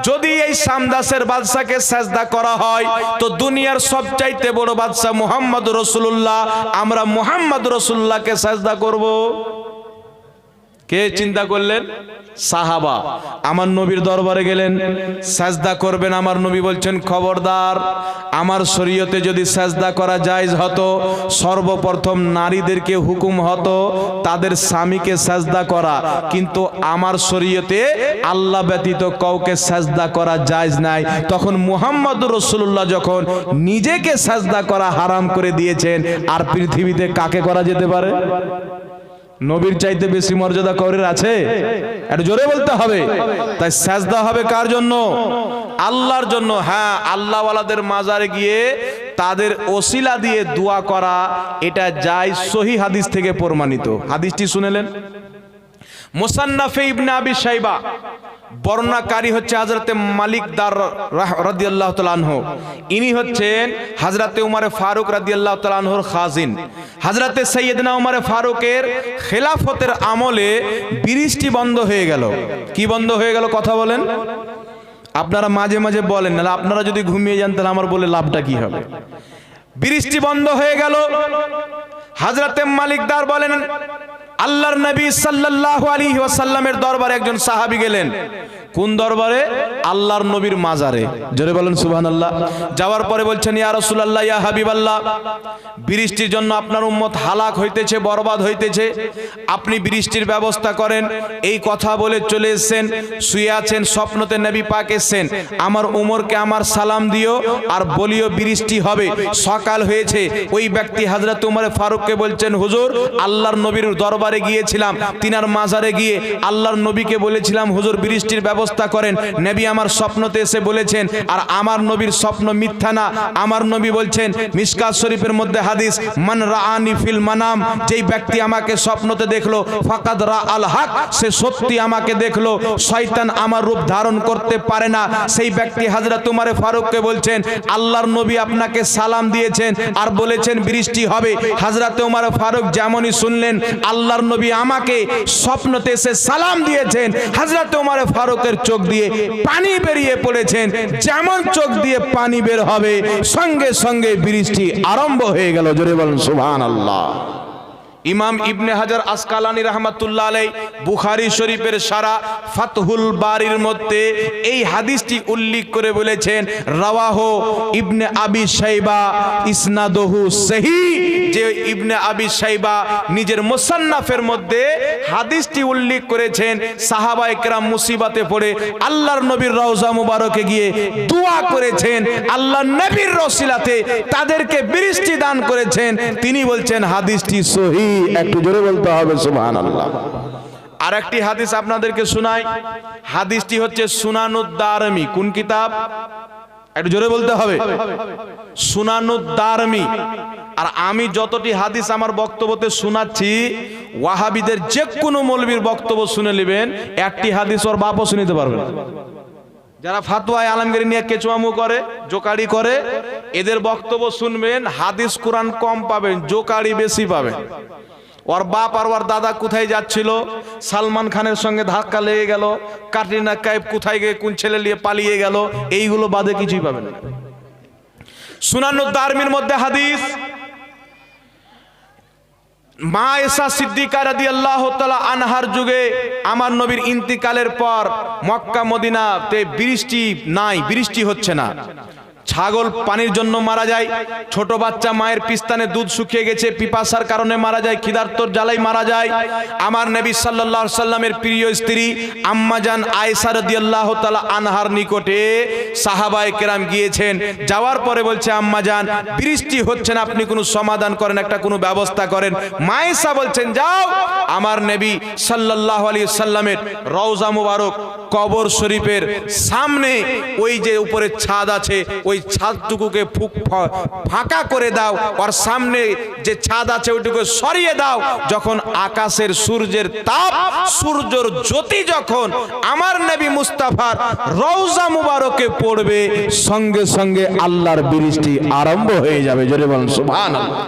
যদি এই সামদাসের বাদশাকে সাজদা করা হয় তো দুনিয়ার সবচাইতে বড় বাদশা মুহাম্মদ রাসূলুল্লাহ, আমরা মুহাম্মদ রাসূলুল্লাহকে সাজদা করব। কে চিন্তা করলেন? সাহাবা। আমার নবীর দরবারে গেলেন, সাজদা করবেন। আমার নবী বলছেন, খবরদার, আমার শরীয়তে যদি সাজদা করা জায়েজ হতো, সর্বপ্রথম নারীদেরকে হুকুম হতো তাদের স্বামীকে সাজদা করা, কিন্তু আমার শরীয়তে আল্লাহ ব্যতীত কাউকে সাজদা করা জায়েজ নাই। তখন মুহাম্মদুর রাসূলুল্লাহ যখন নিজেকে সাজদা করা হারাম করে দিয়েছেন, আর পৃথিবীতে কাকে করা যেতে পারে? নবীর চাইতে বেশি মর্যাদা কাউরের আছে? এটা জোরে বলতে হবে। তাই সাজদা হবে কার জন্য? আল্লাহর জন্য। হ্যাঁ, আল্লাহওয়ালাদের মাজারে গিয়ে তাদের ওসিলা দিয়ে দোয়া করা, এটা জায়েজ, সহিহ হাদিস থেকে প্রমাণিত। হাদিসটি শুনেলেন? মুসান্নাফে ইবনে আবি শাইবা বর্ণনাকারী হচ্ছে হযরতে মালিক দার রাদিয়াল্লাহু তাআলা আনহু। ইনি হচ্ছেন হযরতে উমর ফারুক রাদিয়াল্লাহু তাআলা আনহুর খাজিন। হযরতে সাইয়েদনা উমর ফারুকের খেলাফতের আমলে বৃষ্টি বন্ধ হয়ে গেল। কি বন্ধ হয়ে গেল? কথা বলেন। আপনারা মাঝে মাঝে বলেন, না আপনারা যদি ঘুমিয়ে যান তাহলে আমার বলে লাভটা কি হবে? বৃষ্টি বন্ধ হয়ে গেল। হযরতে মালিক দার বলেন, আল্লাহর নবী সাল্লাল্লাহু আলাইহি ওয়াসাল্লামের দরবারে একজন সাহাবী গেলেন। কোন দরবারে? আল্লাহর নবীর মাজারে। জোরে বলেন সুবহানাল্লাহ। যাওয়ার পরে বলছেন, ইয়া রাসূলুল্লাহ, ইয়া হাবিবাল্লাহ, বৃষ্টির জন্য আপনার উম্মত হালাক হইতেছে, বরবাদ হইতেছে, আপনি বৃষ্টির ব্যবস্থা করেন। এই কথা বলে চলে এসেছেন, শুয়ে আছেন, স্বপ্নতে নবী পাক এসেছেন, আমার উমরকে আমার সালাম দিও আর বলিও বৃষ্টি হবে। সকাল হয়েছে। ওই ব্যক্তি হযরত উমর ফারুককে বলছেন, হুজুর, আল্লাহর নবীর দরবারে গিয়েছিলাম, তিনার মাজারে গিয়ে আল্লাহর নবীকে বলেছিলাম, হুজুর বৃষ্টির ব্যবস্থা ব্যবস্থা করেন। নবী আমার স্বপ্নতে এসে বলেছেন, আর আমার নবীর স্বপ্ন মিথ্যা না। আমার নবী বলছেন, মিশকাত শরীফের মধ্যে হাদিস, মান রাআনি ফিল মানাম, যেই ব্যক্তি আমাকে স্বপ্নতে দেখলো, ফাকাদ রা আল হক, সে সত্যি আমাকে দেখলো। শয়তান আমার রূপ ধারণ করতে পারে না। সেই ব্যক্তি হযরত উমর ফারুককে বলছেন, আল্লাহর নবী আপনাকে সালাম দিয়েছেন আর বলেছেন বৃষ্টি হবে। হযরত উমর ফারুক যেমনই শুনলেন আল্লাহর নবী আমাকে স্বপ্নতে এসে সালাম দিয়েছেন, হযরত উমর ফারুকের চোখ দিয়ে পানি বেরিয়ে পড়েছেন। যেমন চোখ দিয়ে পানি বের হবে সঙ্গে সঙ্গে বৃষ্টি আরম্ভ হয়ে গেল। জোরে বলুন সুবহানাল্লাহ। ইমাম ইবনে হাজার আসকালানী রাহমাতুল্লাহ আলাইহি বুখারী শরীফের সারা ফাতহুল বারির মধ্যে এই হাদিসটি উল্লেখ করে বলেছেন, রাওয়াহু ইবনে আবি শাইবা ইসনাদুহু সহিহ, যে ইবনে আবি শাইবা নিজের মুসান্নাফের মধ্যে হাদিসটি উল্লেখ করেছেন। সাহাবায়ে কেরাম মুসিবতে পড়ে আল্লাহর নবীর রওজা মুবারকে গিয়ে দোয়া করেছেন, আল্লাহর নবীর রসিলাতে তাদেরকে বৃষ্টি দান করেছেন। তিনি বলছেন হাদিসটি সহিহ। একটু জোরে বলতে হবে সুবহানাল্লাহ। আরেকটি হাদিস আপনাদেরকে শোনাই। হাদিসটি হচ্ছে সুনানুদ দারমি। কোন কিতাব? একটু জোরে বলতে হবে, সুনানুদ দারমি। আর আমি যতটি হাদিস আমার বক্তব্যতে শোনাচ্ছি, ওয়াহাবিদের যে কোনো মৌলবীর বক্তব্য শুনে নেবেন, একটি হাদিস ওর বাপও শুনিতে পারবেন। যারা ফাতোয়ায়ে আলমগীরি নিয়ে কেচুয়ামু করে, জোকারি করে, এদের বক্তব্য শুনবেন, হাদিস কোরআন কম পাবেন, জোকারি বেশি পাবেন। ওর বাপ আর ওর দাদা কোথায় যাচ্ছিল, সালমান খানের সঙ্গে ধাক্কা লেগে গেল, কাটরিনা কাইফ কোথায় গিয়ে কোন ছেলে নিয়ে পালিয়ে গেল, এইগুলো বাদে কিছুই পাবেন না। সুনানুদ দারমির মধ্যে হাদিস, মা আয়েশা সিদ্দিকা রাদিয়াল্লাহু তাআলা আনহার যুগে আমার নবীর ইন্তিকালের পর মক্কা মদিনাতে বৃষ্টি নাই, বৃষ্টি হচ্ছে না। ছাগল পানির জন্য মারা যায়, ছোট বাচ্চা মায়ের পিস্তানে দুধ শুকিয়ে গেছে, পিপাসার কারণে মারা যায়, খিদার্তর জ্বালাই মারা যায়। আমার নবী সাল্লাল্লাহু আলাইহি সাল্লামের প্রিয় স্ত্রী আম্মা জান আয়েশা রাদিয়াল্লাহু তাআলা আনহার নিকটে সাহাবায়ে কেরাম গিয়েছেন। যাওয়ার পরে বলছে, আম্মা জান বৃষ্টি হচ্ছে না, আপনি কোনো সমাধান করেন, একটা কোনো ব্যবস্থা করেন। মা আয়েশা বলছেন, যাও আমার নবী সাল্লাল্লাহু আলাইহি সাল্লামের রওজা মুবারক কবর শরীফের সামনে ওই যে উপরে ছাদ আছে, ওই ছাদটুকুকে ফাঁকা করে দাও, আর সামনে যে ছাদ আছে ওইটুকু সরিয়ে দাও। যখন আকাশের সূর্যের তাপ, সূর্যের জ্যোতি যখন আমার নবী মুস্তাফার রওজা মুবারকে পড়বে, সঙ্গে সঙ্গে আল্লাহর বৃষ্টি আরম্ভ হয়ে যাবে। জোরে বলুন সুবহানাল্লাহ।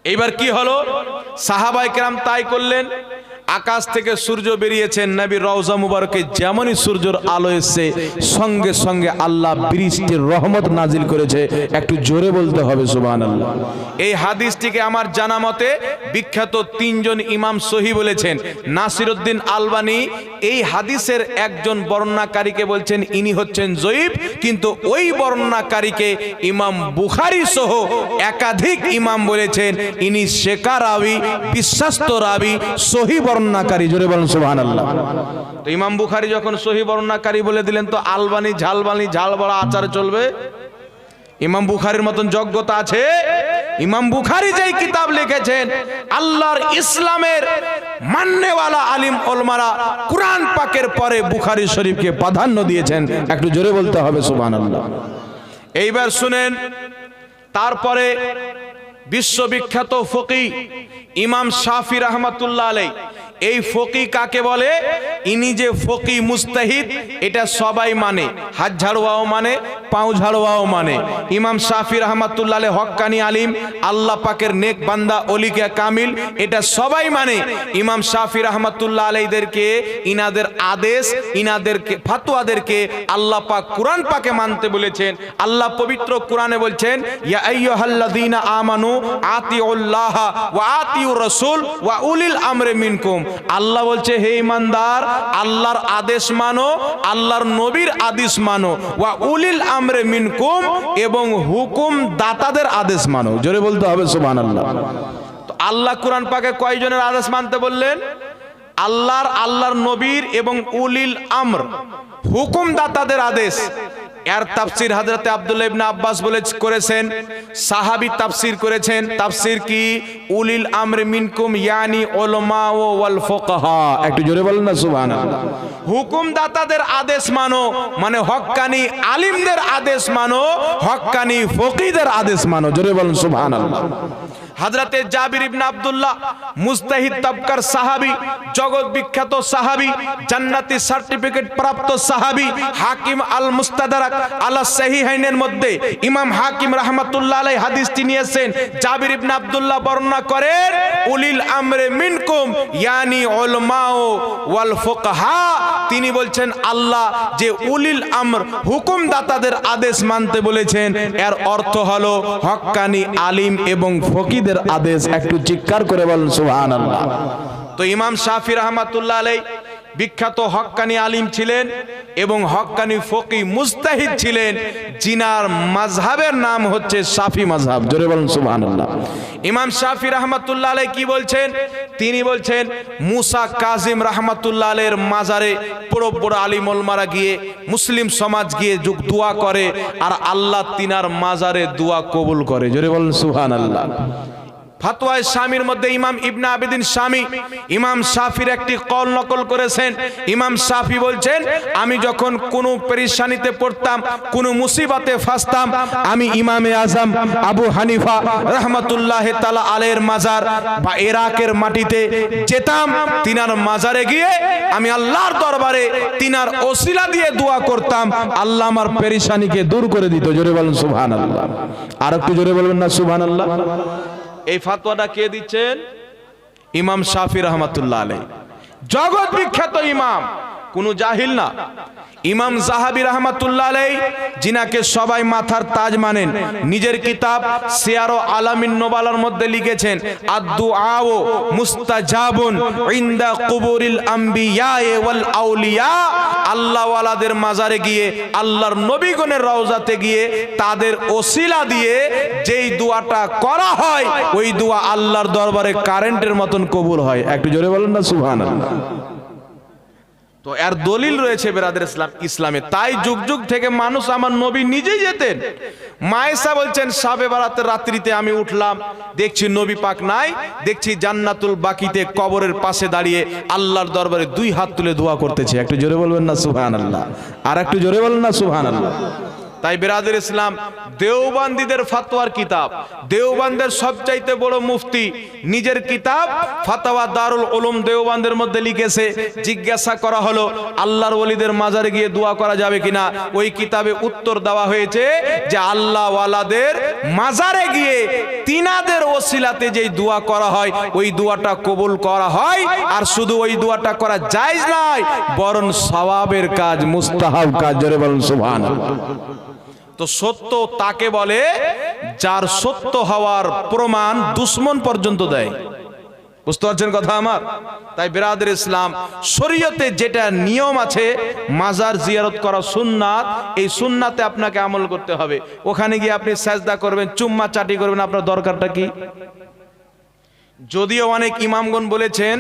এইবার কি হলো, সাহাবায়ে কেরাম তাই করলেন। আকাশ থেকে সূর্য বেরিয়েছেন, নবীর রওজা মুবারকে যেমনই সূর্যের আলো এসেছে, সঙ্গে সঙ্গে আল্লাহ বৃষ্টির রহমত নাজিল করেছে। একটু জোরে বলতে হবে সুবহানাল্লাহ। এই হাদিসটিকে আমার জানা মতে বিখ্যাত তিনজন ইমাম সহি বলেছেন। নাসিরউদ্দিন আলবানী এই হাদিসের একজন বর্ণনাকারীকে বলছেন ইনি হচ্ছেন জয়ীফ, কিন্তু ওই বর্ণনাকারীকে ইমাম বুখারী সহ একাধিক ইমাম বলেছেন ইনি শেখা রাবি, বিশ্বস্ত রাবি, সহি বর্ণনাকারী। জোরে বলেন সুবহানাল্লাহ। তো ইমাম বুখারী যখন সহি বর্ণনাকারী বলে দিলেন, তো আলবানি ঝালবানি ঝাল বড়া আচার চলবে? ইমাম বুখারীর মতন যোগ্যতা আছে? ইমাম বুখারী যেই কিতাব লিখেছেন, আল্লাহর ইসলামের মাননেওয়ালা আলিম ওলামারা কুরআন পাকের পরে বুখারী শরীফকে প্রাধান্য দিয়েছেন। একটু জোরে বলতে হবে সুবহানাল্লাহ। এইবার শুনেন, তারপরে বিশ্ববিখ্যাত ফকিহ ইমাম শাফি রাহমাতুল্লাহ আলাইহি, এই ফকিহ কাকে বলে? ইনি যে ফকিহ মুস্তাহিদ এটা সবাই মানে, হাত ঝাড়ুয়াও মানে, পাও ঝাড়ুয়াও মানে। ইমাম শাফি রাহমাতুল্লাহ আলাইহি হক্কানি আলিম, আল্লাহ পাকের নেক বান্দা, ওলিকে কামিল, এটা সবাই মানে। ইমাম শাফি রাহমাতুল্লাহ আলাইহিদেরকে ইনাদের আদেশ, ইনাদেরকে ফাতোয়াদেরকে আল্লাহ পাক কুরআন পাকে মানতে বলেছেন। আল্লাহ পবিত্র কুরআনে বলছেন, ইয়া আইয়ুহাল্লাযীনা আমানু আতিউল্লাহ ওয়া আতিউর রাসূল ওয়া উলিল আমরি মিনকুম। আল্লাহ বলছে, হে ঈমানদার, আল্লাহর আদেশ মানো, আল্লাহর নবীর আদেশ মানো, ওয়া উলিল আমরি মিনকুম, এবং হুকুম দাতাদের আদেশ মানো। জোরে বলতে হবে সুবহানাল্লাহ। তো আল্লাহ কুরআন পাকে কয়জনের আদেশ মানতে বললেন? আল্লাহর, আল্লাহর নবীর এবং উলিল আমর, হুকুম দাতাদের আদেশ। এর তাফসীর হযরতে আব্দুল্লাহ ইবনে আব্বাস করেছেন, সাহাবী তাফসীর করেছেন। তাফসীর কি? উলিল আমরি মিনকুম ইয়ানি উলামা ওয়াল ফুকাহা। একটু জোরে বলেন না সুবহানাল্লাহ। হুকুমদাতাদের আদেশ মানো মানে হক্কানি আলিমদের আদেশ মানো, হক্কানি ফকিহদের আদেশ মানো। জোরে বলেন সুবহানাল্লাহ। হযরতে জাবির ইবনে আব্দুল্লাহ মুজতাহিদ তাবকার সাহাবী, জগৎ বিখ্যাত সাহাবী, জান্নাতি সার্টিফিকেট প্রাপ্ত সাহাবী, হাকিম আল মুস্তাদরাক আলা সহিহাইনের মধ্যে ইমাম হাকিম রাহমাতুল্লাহ আলাইহি হাদিসটি নিয়েছেন। জাবির ইবনে আব্দুল্লাহ বর্ণনা করেন, উলিল আমরে মিনকুম ইয়ানি উলামা ওয়াল ফুকাহা। তিনি বলছেন আল্লাহ যে উলিল আমর হুকুমদাতাদের আদেশ মানতে বলেছেন, এর অর্থ হলো হক্কানি আলিম এবং ফকিহদের আদেশ। একটু চিৎকার করে বলেন সুবহানাল্লাহ। তো ইমাম শাফি রাহমাতুল্লাহ আলাইহি বিখ্যাত হক্কানি আলিম ছিলেন এবং হক্কানি ফকিহ মুজতাহিদ ছিলেন, জিনার মাযহাবের নাম হচ্ছে শাফি মাযহাব। জোরে বলেন সুবহানাল্লাহ। ইমাম শাফি রাহমাতুল্লাহ আলাইহি কি বলছেন? তিনি বলছেন মুসা কাজিম রাহমাতুল্লাহ আলাইহির মাজারে বড় বড় আলিম ওলামারা গিয়ে, মুসলিম সমাজ গিয়ে দোয়া করে, আর আল্লাহ তিনার মাজারে দোয়া কবুল করে। জোরে বলেন সুবহানাল্লাহ। ফাতওয়ায়ে শামির মধ্যে ইমাম ইবনে আবিদিন শামি ইমাম শাফির একটি কল নকল করেছেন। ইমাম শাফি বলছেন, আমি যখন কোনো পেরেশানিতে পড়তাম, কোনো মুসিবতে ফাঁসতাম, আমি ইমামে আজম আবু হানিফা রাহমাতুল্লাহ তাআলা আলাইহির মাজার বা ইরাকের মাটিতে যেতাম, তিনার মাজারে গিয়ে আমি আল্লাহর দরবারে তিনার ওসিলা দিয়ে দোয়া করতাম, আল্লাহ আমার পেরেশানিকে দূর করে দিত। জোরে বলেন সুবহানাল্লাহ। আর একটু জোরে বলবেন না সুবহানাল্লাহ। এই ফাতোয়াটা কে দিচ্ছেন? ইমাম শাফি রাহমাতুল্লাহ আলাইহি, জগৎ বিখ্যাত ইমাম, কোন জাহিল না। ইমাম যাহাবী রাহমাতুল্লাহ আলাইহি, যিনাকে সবাই মাথার তাজ মানেন, নিজের কিতাব সিয়ারু আলামিন নুবালার মধ্যে লিখেছেন, আদ-দুআউ মুস্তাজাবুন ইনদা কুবুরিল আম্বিয়া ওয়াল আউলিয়া। আল্লাহ ওয়ালাদের মাজারে গিয়ে, আল্লাহর নবীগণের রওজাতে গিয়ে তাদের ওসিলা দিয়ে যেই দোয়াটা করা হয়, ওই দোয়া আল্লাহর দরবারে কারেন্টের মতন কবুল হয়। একটু জোরে বলেন না সুবহানাল্লাহ। তো এর দলিল রয়েছে বেরাদের ইসলামে। তাই যুগ যুগ থেকে মানুষ, আমার নবী নিজেই যেতেন। মায়েশা বলছেন, শাবে বারাতের রাত্রিতে আমি উঠলাম, দেখছি নবী পাক নাই, দেখছি জান্নাতুল বাকিতে কবরের পাশে দাঁড়িয়ে আল্লাহর দরবারে দুই হাত তুলে দোয়া করতেছে। একটু জোরে বলবেন না সুবহানাল্লাহ। আর একটু জোরে বলেন না সুবহানাল্লাহ। তাই বেরাদের ইসলাম, দেওবন্দীদের ফাতোয়ার কিতাব, দেওবন্দের সবচাইতে বড় মুফতি নিজের কিতাব ফাতাওয়া দারুল উলুম দেওবন্দের মধ্যে লিখেছে। জিজ্ঞাসা করা হলো আল্লাহর ওলিদের মাজারে গিয়ে দোয়া করা যাবে কিনা, ওই কিতাবে উত্তর দেওয়া হয়েছে যে আল্লাহ ওয়ালাদের মাজারে গিয়ে তিনাদের ওসিলাতে যেই দোয়া করা হয়, ওই দোয়াটা কবুল করা হয়। আর শুধু ওই দোয়াটা করা জায়েজ নয়, বরং সওয়াবের কাজ, মুস্তাহাব কাজ। জোরে বলেন সুবহানাল্লাহ। তো সত্য তাকে বলে যার সত্য হওয়ার প্রমাণ দুশমন পর্যন্ত দেয়। বুঝতে পারছেন কথা আমার? তাই বেরাদের ইসলাম, শরীয়তে যেটা নিয়ম আছে, মাজার জিয়ারত করা সুন্নাত, এই সুন্নাতে আপনাকে আমল করতে হবে। ওখানে গিয়ে আপনি সাজদা করবেন, চুম্মা চাটি করবেন, আপনার দরকারটা কি? যদিও অনেক ইমামগণ বলেছেন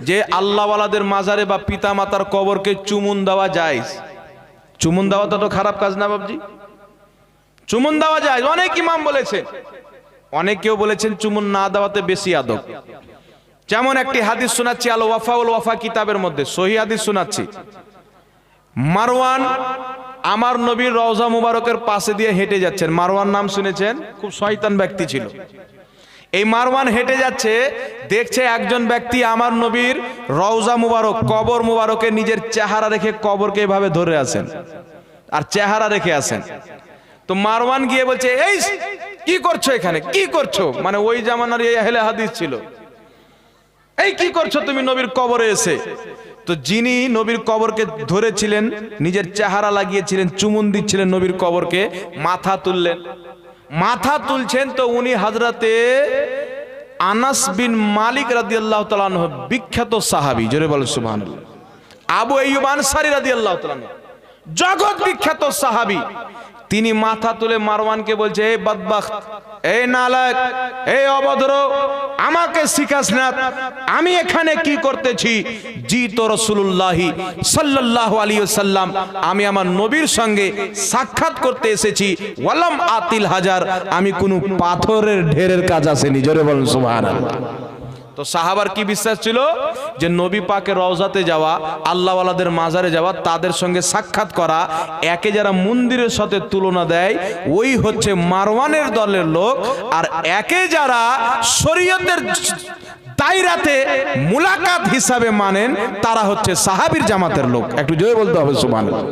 যে আল্লাহওয়ালাদের মাজারে বা পিতা মাতার কবরকে চুমুন দেওয়া জায়েজ। চুমুন দেওয়াটা তো খারাপ কাজ না বাবজি? চুমুন দেওয়া যায়, অনেক ইমাম বলেছেন। অনেকেও বলেছেন চুমুন না দেওয়াতে বেশি আদব। যেমন একটি হাদিস শোনাচ্ছি, আল ওয়াফাউল ওয়াফা কিতাবের মধ্যে সহিহ হাদিস শোনাচ্ছি। মারওয়ান আমার নবীর রওজা মুবারকের পাশে দিয়ে হেঁটে যাচ্ছেন। মারওয়ান নাম শুনেছেন? খুব শয়তান ব্যক্তি ছিল। এই মারওয়ান হেঁটে যাচ্ছে, দেখছে একজন ব্যক্তি আমার নবীর রওজা মুবারক, কবর মুবারকে নিজের চেহারা রেখে কবরকে এভাবে ধরে আছেন, আর চেহারা রেখে আছেন। তো মারওয়ান গিয়ে বলছে, এই কি করছো এখানে, কি করছো? মানে ওই জামানার এই আহলে হাদিস ছিল। এই কি করছো তুমি নবীর কবরে এসে? তো যিনি নবীর কবরকে ধরেছিলেন, নিজের চেহারা লাগিয়েছিলেন, চুমুন দিচ্ছিলেন নবীর কবরকে, মাথা তুললেন। মাথা তুলছেন তো উনি হযরতে আনাস বিন মালিক রাদিয়াল্লাহু তাআলা আনহু, বিখ্যাত সাহাবী। জোরে বলেন সুবহানাল্লাহ। আবু আইয়ুব আনসারী রাদিয়াল্লাহু তাআলা আনহু, জগৎ বিখ্যাত সাহাবী, তিনি মাথা তুলে মারওয়ানকে বলছে, এই বদবখত, এই নালায়েক, এই অভদ্র, আমাকে শিখাস না, আমি এখানে কি করতেছি? জি তো রাসূলুল্লাহি সাল্লাল্লাহু আলাইহি ওয়াসাল্লাম, আমি আমার নবীর সঙ্গে সাক্ষাৎ করতে এসেছি। ওয়ালাম আতিল হাজার, আমি কোনো পাথরের ঢেরের কাজ আসেনি। জোরে বলুন সুবহানাল্লাহ। তো সাহাবার কি বিশ্বাস ছিল যে নবী পাকের রওজাতে যাওয়া, আল্লাহওয়ালাদের মাজারে যাওয়া, তাদের সঙ্গে সাক্ষাৎ করা, একে যারা মন্দিরের সাথে তুলনা দেয় ওই হচ্ছে মারওয়ানের দলের লোক, আর একে যারা শরীয়তের দায়রাতে মুলাকাত হিসাবে মানেন তারা হচ্ছে সাহাবীর জামাতের লোক। একটু জোরে বলতে হবে সুবহানাল্লাহ।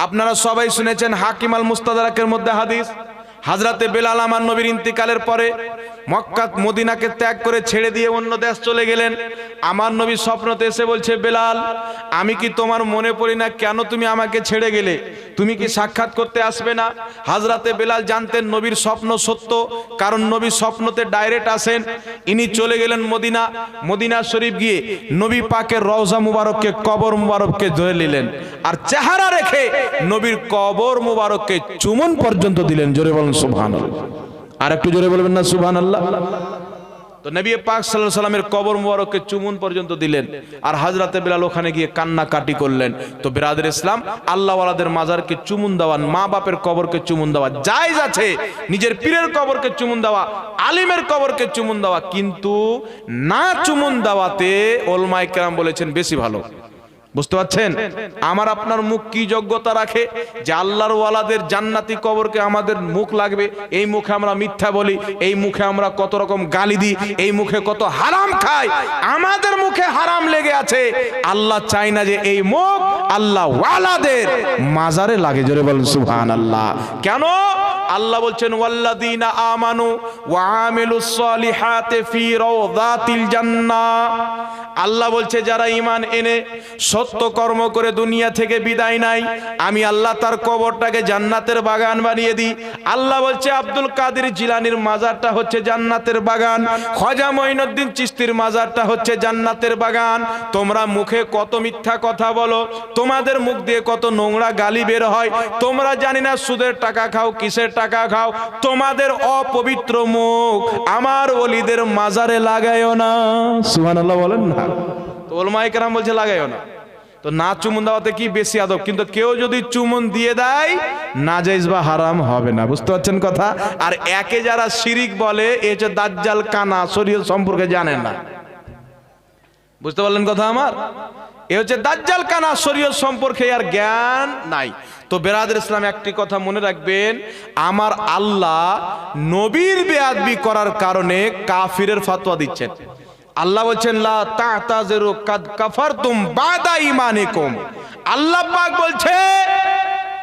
আপনারা সবাই শুনেছেন হাকিম আল মুস্তাদরাকের মধ্যে হাদিস, হযরতে বেলাল আমার নবীর ইন্তিকালের পরে মক্কা মদিনাকে ত্যাগ করে ছেড়ে দিয়ে অন্য দেশ চলে গেলেন। আমার নবী স্বপ্নতে এসে বলছে, বেলাল, আমি কি তোমার মনে পড়ি না? কেন তুমি আমাকে ছেড়ে গেলে? তুমি কি সাক্ষাৎ করতে আসবে না? হযরতে বেলাল জানতেন নবীর স্বপ্ন সত্য, কারণ নবী স্বপ্নতে ডাইরেক্ট আসেন। ইনি চলে গেলেন মদিনা। মদিনা শরীফ গিয়ে নবী পাকের রওজা মুবারককে, কবর মুবারককে ধরে নিলেন, আর চেহারা রেখে নবীর কবর মুবারককে চুমন পর্যন্ত দিলেন। জোরে বলুন সুবহানাল্লাহ। আর একটু জোরে বলবেন না সুবহানাল্লাহ। তো নবী পাক সাল্লাল্লাহু আলাইহি সাল্লামের কবর মুবারককে চুমুন পর্যন্ত দিলেন, আর হযরতে বেলাল ওখানে গিয়ে কান্নাকাটি করলেন। তো বিরাদর ইসলাম, আল্লাহওয়ালাদের মাজারকে চুমুন দেওয়া, মা বাপের কবরকে চুমুন দেওয়া জায়েজ আছে, নিজের পীরের কবরকে চুমুন দেওয়া, আলিমের কবরকে চুমুন দেওয়া, কিন্তু না চুমুন দেওয়াতে উলামায়ে কেরাম বলেছেন বেশি ভালো। বুঝতে পারছেন আমার আপনার মুখ কি যোগ্যতা রাখে যে আল্লাহর ওয়ালাদের জান্নাতি কবরকে আমাদের মুখ লাগবে? এই মুখে আমরা মিথ্যা বলি, এই মুখে আমরা কত রকম গালি দিই, এই মুখে কত হারাম খাই, আমাদের মুখে হারাম লেগে আছে। আল্লাহ চায় না যে এই মুখ আল্লাহ ওয়ালাদের মাজারে লাগে। জোরে বলেন সুবহানাল্লাহ। কেন? আল্লাহ বলছেন, ওয়াল্লাযীনা আমানু ওয়া আমিলুস সলিহাতি ফি রাওযাতিল জান্নাহ। আল্লাহ বলছে যারা ঈমান এনে সত্য কর্ম করে দুনিয়া থেকে বিদায় নাই, আমি আল্লাহ তার কবরটাকে জান্নাতের বাগান বানিয়ে দিই। আল্লাহ বলছে আব্দুল কাদের জিলানীর মাজারটা হচ্ছে জান্নাতের বাগান, খাজা মঈনুদ্দিন চিশতির মাজারটা হচ্ছে জান্নাতের বাগান। তোমরা মুখে কত মিথ্যা কথা বলো, তোমাদের মুখ দিয়ে কত নোংরা গালি বের হয়, তোমরা জানি না সুদের টাকা খাও, কিসের টাকা খাও, তোমাদের অপবিত্র মুখ আমার ওলিদের মাজারে লাগাইও না। সুবহানাল্লাহ বলেন না। তো উলামায়ে কেরাম বলছে লাগাইও না। তো না চুমুন দেওয়াতে কি বেশি আদব, কিন্তু কেউ যদি চুমুন দিয়ে দেয় নাজায়েজ বা হারাম হবে না। বুঝতে পারছেন কথা? আর একে যারা শিরিক বলে, এ হচ্ছে দাজ্জাল কানা, শরীয়ত সম্পর্কে জানে না। বুঝতে পারলেন কথা আমার? এ হচ্ছে দাজ্জাল কানা, শরীয়ত সম্পর্কে আর জ্ঞান নাই। তো বেরাদর ইসলাম একটি কথা মনে রাখবেন, আমার আল্লাহ নবীর বেয়াদবি করার কারণে কাফিরের ফতোয়া দিচ্ছেন। আল্লাহ বলছেন লা তা'তাযিরু কাদ কাফারতুম বাদা ঈমানিকুম। আল্লাহ পাক বলছে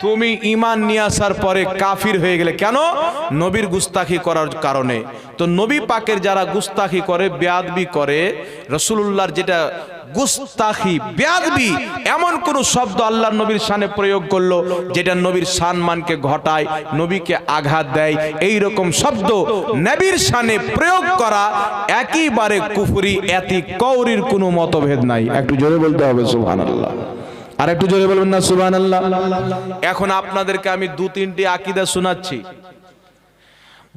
তুমি ঈমান নিয়ে আসার পরে কাফির হয়ে গেলে। কেন? নবীর গুস্তাখি করার কারণে। তো নবী পাকের যারা গুস্তাখি করে, বেয়াদবি করে, রাসূলুল্লাহর যেটা গুস্তাখি, বেয়াদবি, এমন কোন শব্দ আল্লাহর নবীর শানে প্রয়োগ করলো যেটা নবীর সম্মানকে ঘটায়, নবীকে আঘাত দেয়, এই রকম শব্দ নবীর শানে প্রয়োগ করা একেবারে কুফরি, এতি কওরির কোনো মতভেদ নাই। একটু জোরে বলতে হবে সুবহানাল্লাহ। আর একটু জোরে বলবেন না সুবহানাল্লাহ। এখন আপনাদেরকে আমি দু তিনটি আকীদা শোনাচ্ছি।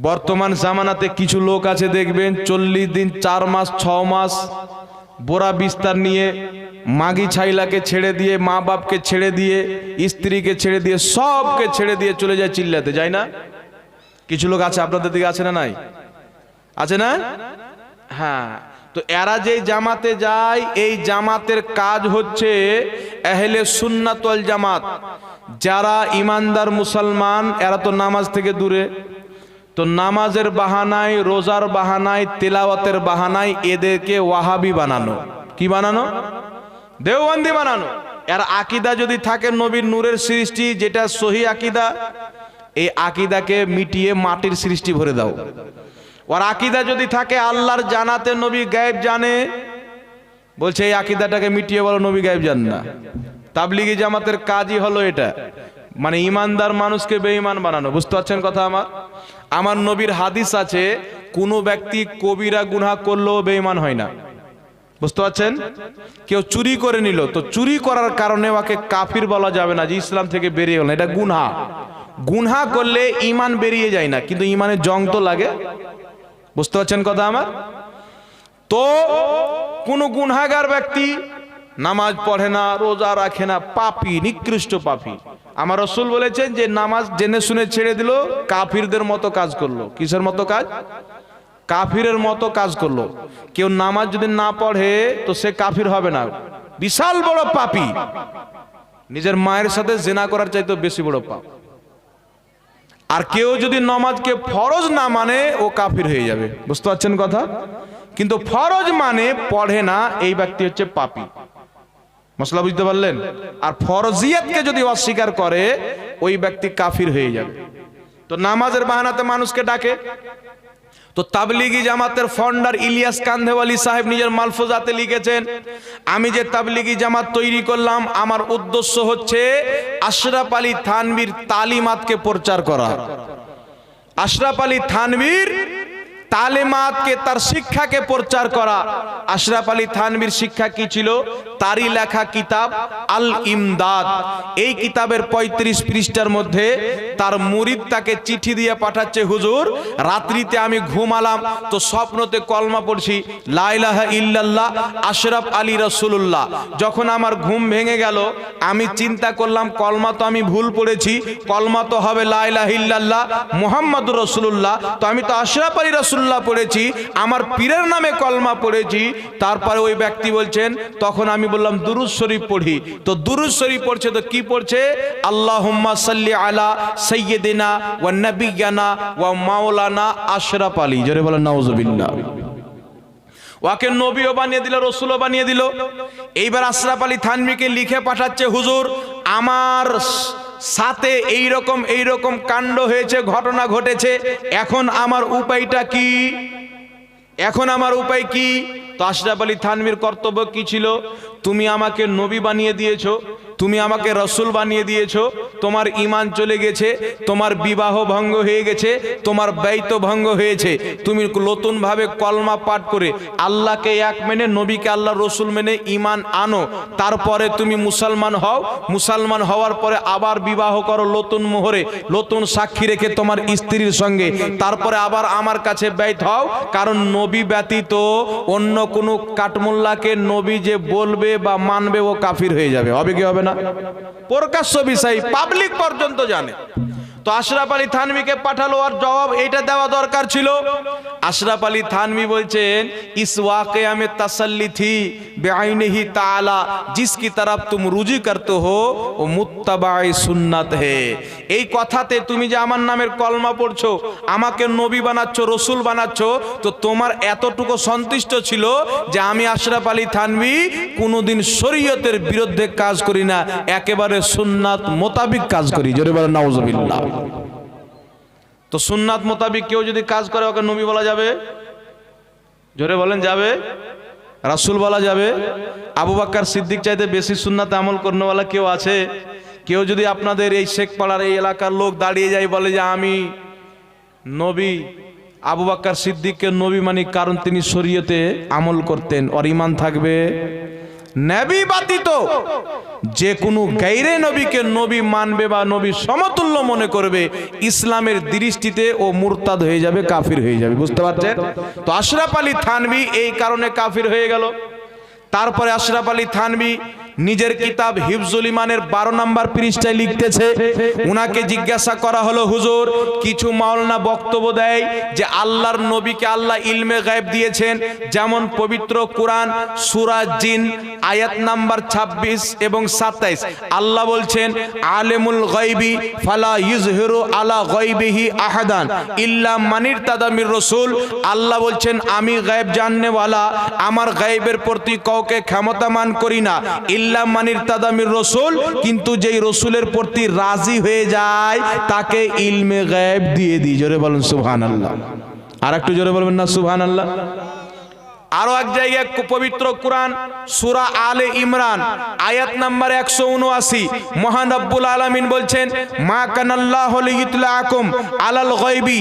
বর্তমান জামানাতে কিছু লোক আছে দেখবেন 40 দিন, 4 মাস, 6 মাস বোরা বিস্তার নিয়ে মাগি ছাইলাকে ছেড়ে দিয়ে, মা বাপকে ছেড়ে দিয়ে, স্ত্রীকে ছেড়ে দিয়ে, সবকে ছেড়ে দিয়ে চলে যায় চিল্লাতে, যায় না? কিছু লোক আছে আপনাদের দিকে, আছে না নাই? আছে না? হ্যাঁ। তো এরা যে জামাতে যায়, এই জামাতের কাজ হচ্ছে আহলে সুন্নাত ওয়াল জামাত। যারা ইমানদার মুসলমান, এরা তো নামাজ থেকে দূরে, তো নামাজের বাহানায়, রোজার বাহানায়, তেলাওয়াতের বাহানায় এদেরকে ওয়াহাবি বানানো। কি বানানো? দেওবন্দি বানানো। এর আকীদা যদি থাকে নবীর নূরের সৃষ্টি, যেটা সহি আকীদা, এই আকীদাকে মিটিয়ে মাটির সৃষ্টি ভরে দাও। ওর আকীদা যদি থাকে আল্লাহর জানাতে নবী গায়েব জানে, বলছে এই আকীদাটাকে মিটিয়ে বলো নবী গায়েব জান না। তাবলিগি জামাতের কাজই হলো এটা, মানে ইমানদার মানুষকে বেঈমান বানানো। বুঝতে পারছেন কথা আমার? আমার নবীর হাদিস আছে, কোনো ব্যক্তি কবিরা গুনাহ করলেও বেঈমান হয় না। বুঝতে পারছেন? কেউ চুরি করে নিল, তো চুরি করার কারণে ওকে কাফির বলা যাবে না যে ইসলাম থেকে বেরিয়ে গেল, এটা গুনহা। গুনহা করলে ঈমান বেরিয়ে যায় না, কিন্তু ঈমানের জং তো লাগে। বুঝতে পারছেন কথা আমার? তো কোন গুনহাগার ব্যক্তি নামাজ পড়ে না, রোজা রাখে না, পাপী, নিকৃষ্ট পাপী, আমার রাসূল বলেছেন যে নামাজ জেনে শুনে ছেড়ে দিল, কাফিরদের মতো কাজ করলো। কিসের মতো কাজ? কাফিরের মতো কাজ করলো। কেউ নামাজ যদি না পড়ে তো সে কাফির হবে না, বিশাল বড় পাপী। নিজের মায়ের সাথে জিনা করার চাইতে বেশি বড় পাপ। আর কেউ যদি নামাজকে ফরজ না মানে ও কাফির হয়ে যাবে। বুঝতে পারছেন কথা? কিন্তু ফরজ মানে পড়ে না, এই ব্যক্তি হচ্ছে পাপী। মশলা বুঝতে পারলেন? আর ফরজিয়াতকে যদি অস্বীকার করে ওই ব্যক্তি কাফির হয়ে যাবে। তো নামাজের বাহানাতে মানুষকে ডাকে। তো তাবলিগি জামাতের ফাউন্ডার ইলিয়াস কান্ধেওয়ালি সাহেব নিজের মালফুজাতে লিখেছেন, আমি যে তাবলিগি জামাত তৈরি করলাম আমার উদ্দেশ্য হচ্ছে আশরাফ আলী থানভীর তালিমাতকে প্রচার করা। আশরাফ আলী থানভীর তালিমাতকে, তার শিক্ষাকে প্রচার করা। আশরাফ আলী থানভীর শিক্ষা কি ছিল? তারই লেখা কিতাব আল ইমদাদ। এই কিতাবের 35 পৃষ্ঠার মধ্যে তার মুরিদ তাকে চিঠি দিয়ে পাঠাচ্ছে, হুজুর রাত্রিতে আমি ঘুমালাম তো স্বপ্নতে কলমা পড়ছি লা ইলাহা ইল্লাল্লাহ আশরাফ আলী রাসূলুল্লাহ। যখন আমার ঘুম ভেঙে গেল আমি চিন্তা করলাম কলমা তো আমি ভুল পড়েছি, কলমা তো হবে লা ইলাহা ইল্লাল্লাহ মুহাম্মাদুর রাসূলুল্লাহ, তো আমি তো আশরাফ আলী রাসূলুল্লাহ পড়েছি, আমার পীরের নামে কলমা পড়েছি। তারপরে ওই ব্যক্তি বলছেন, তখন আমি বললাম দুরূদ শরীফ পড়ি। তো দুরূদ শরীফ পড়ছে, তো কি পড়ছে? আল্লাহুম্মা সাল্লি আলা সাইয়্যিদিনা ওয়া নাবিয়্যানা ওয়া মাওলানা আশরাফ আলী। জোরে বলেন নাউজুবিল্লাহ। ওকে নবীও বানিয়ে দিল, রাসূলও বানিয়ে দিল। এইবার আশরাফ আলী থানভীকে লিখে পাঠাচ্ছে, হুজুর আমার সাথে এইরকম কাণ্ড হয়েছে, ঘটনা ঘটেছে, এখন আমার উপায়টা কি? এখন আমার উপায় কি? তো আশরাফ আলী থানভীর কর্তব্য কি ছিল? তুমি আমাকে নবী বানিয়ে দিয়েছো, তুমি আমাকে রাসূল বানিয়ে দিয়েছো, তোমার ঈমান চলে গেছে, তোমার বিবাহ ভঙ্গ হয়ে গেছে, তোমার বাইত ভঙ্গ হয়েছে, তুমি নতুন ভাবে কলমা পাঠ করে আল্লাহকে এক মেনে, নবীকে আল্লাহ রাসূল মেনে ঈমান আনো, তারপরে তুমি মুসলমান হও। মুসলমান হওয়ার পরে আবার বিবাহ করো নতুন মোহরে, নতুন সাক্ষী রেখে তোমার স্ত্রীর সঙ্গে, তারপরে আবার আমার কাছে বাইত হও। কারণ নবী ব্যতীত অন্য কোনো কাটমোল্লাকে নবী যে বলবে বা মানবে ও কাফির হয়ে যাবে। হবে কি হবে না? প্রকাশ্য বিষয়, পাবলিক পর্যন্ত জানে। তো আশরাফ আলী থানভীকে পাঠালো, আর জবাব এইটা দেওয়া দরকার ছিল। আশরাফ আলী থানভী বলছেন, ইস ওয়াকিয়া মে তাসাল্লি থি বেআইনিহি তাআলা জিসকি তরফ তুম রুজি করতে হো ও মুত্তাবাই সুন্নাত হে। এই কথাতে তুমি যে আমার নামের কলমা পড়ছো, আমাকে নবী বানাচ্ছ, রসুল বানাচ্ছ, তো তোমার এতটুকু সন্তুষ্ট ছিল যে আমি আশরাফ আলী থানভী কোনোদিন শরীয়তের বিরুদ্ধে কাজ করি না, একেবারে সুন্নাত মোতাবিক কাজ করি। জোরে বলেন নাউজুবিল্লাহ। তো সুন্নাত মোতাবিক কেউ যদি কাজ করে ওকে নবী বলা যাবে? জোরে বলেন যাবে? রাসূল বলা যাবে? আবু বকর সিদ্দিক চাইতে বেশি সুন্নাতে আমল করনেওয়ালা কেউ আছে? কেউ যদি আপনাদের এই শেখপাড়ার এই এলাকার লোক দাঁড়িয়ে যায় বলে যে আমি নবী, আবু বকর সিদ্দিককে নবী মানি কারণ তিনি শরীয়তে আমল করতেন, ওর ঈমান থাকবে? নবী ব্যতীত যে কোনো গায়রে নবীকে নবী মানবে বা নবী সমতুল্য মনে করবে, ইসলামের দৃষ্টিতে ও মুরতাদ হয়ে যাবে, কাফির হয়ে যাবে। বুঝতে পারছেন? তো আশরাফ আলী থানভী এই কারণে কাফির হয়ে গেল। তারপরে আশরাফ আলী থানভী নিজের কিতাব হিফজুল ইমানের 12 নম্বর পৃষ্ঠায় লিখতেছে, উনাকে জিজ্ঞাসা করা হলো, হুজুর কিছু মাওলানা বক্তব্য দেয় যে আল্লাহর নবীকে আল্লাহ ইলমে গায়েব দিয়েছেন, যেমন পবিত্র কোরআন সূরা জিন আয়াত নাম্বার 26 এবং 27 আল্লাহ বলছেন, আলিমুল গায়বি ফালা ইউযহিরু আলা গায়বিহি আহাদান ইল্লা মান ইরতাদা মির রাসূল। আল্লাহ বলছেন আমি গায়েব জাননেওয়ালা, আমার গায়েবের প্রতি কাউকে ক্ষমতামান করি না, ইল্লা মান ইরতাদা মির রাসূল, কিন্তু যেই রাসূলের প্রতি রাজি হয়ে যায় তাকে ইলমে গায়েব দিয়ে দিই। জোরে বলেন সুবহানাল্লাহ। আর একটু জোরে বলবেন না সুবহানাল্লাহ। আরো এক জায়গায় পবিত্র কোরআন সূরা আলে ইমরান আয়াত নাম্বার 179 মহান রব্বুল আলামিন বলছেন, মা কানাল্লাহু লিইতলাকুম আলাল গায়বি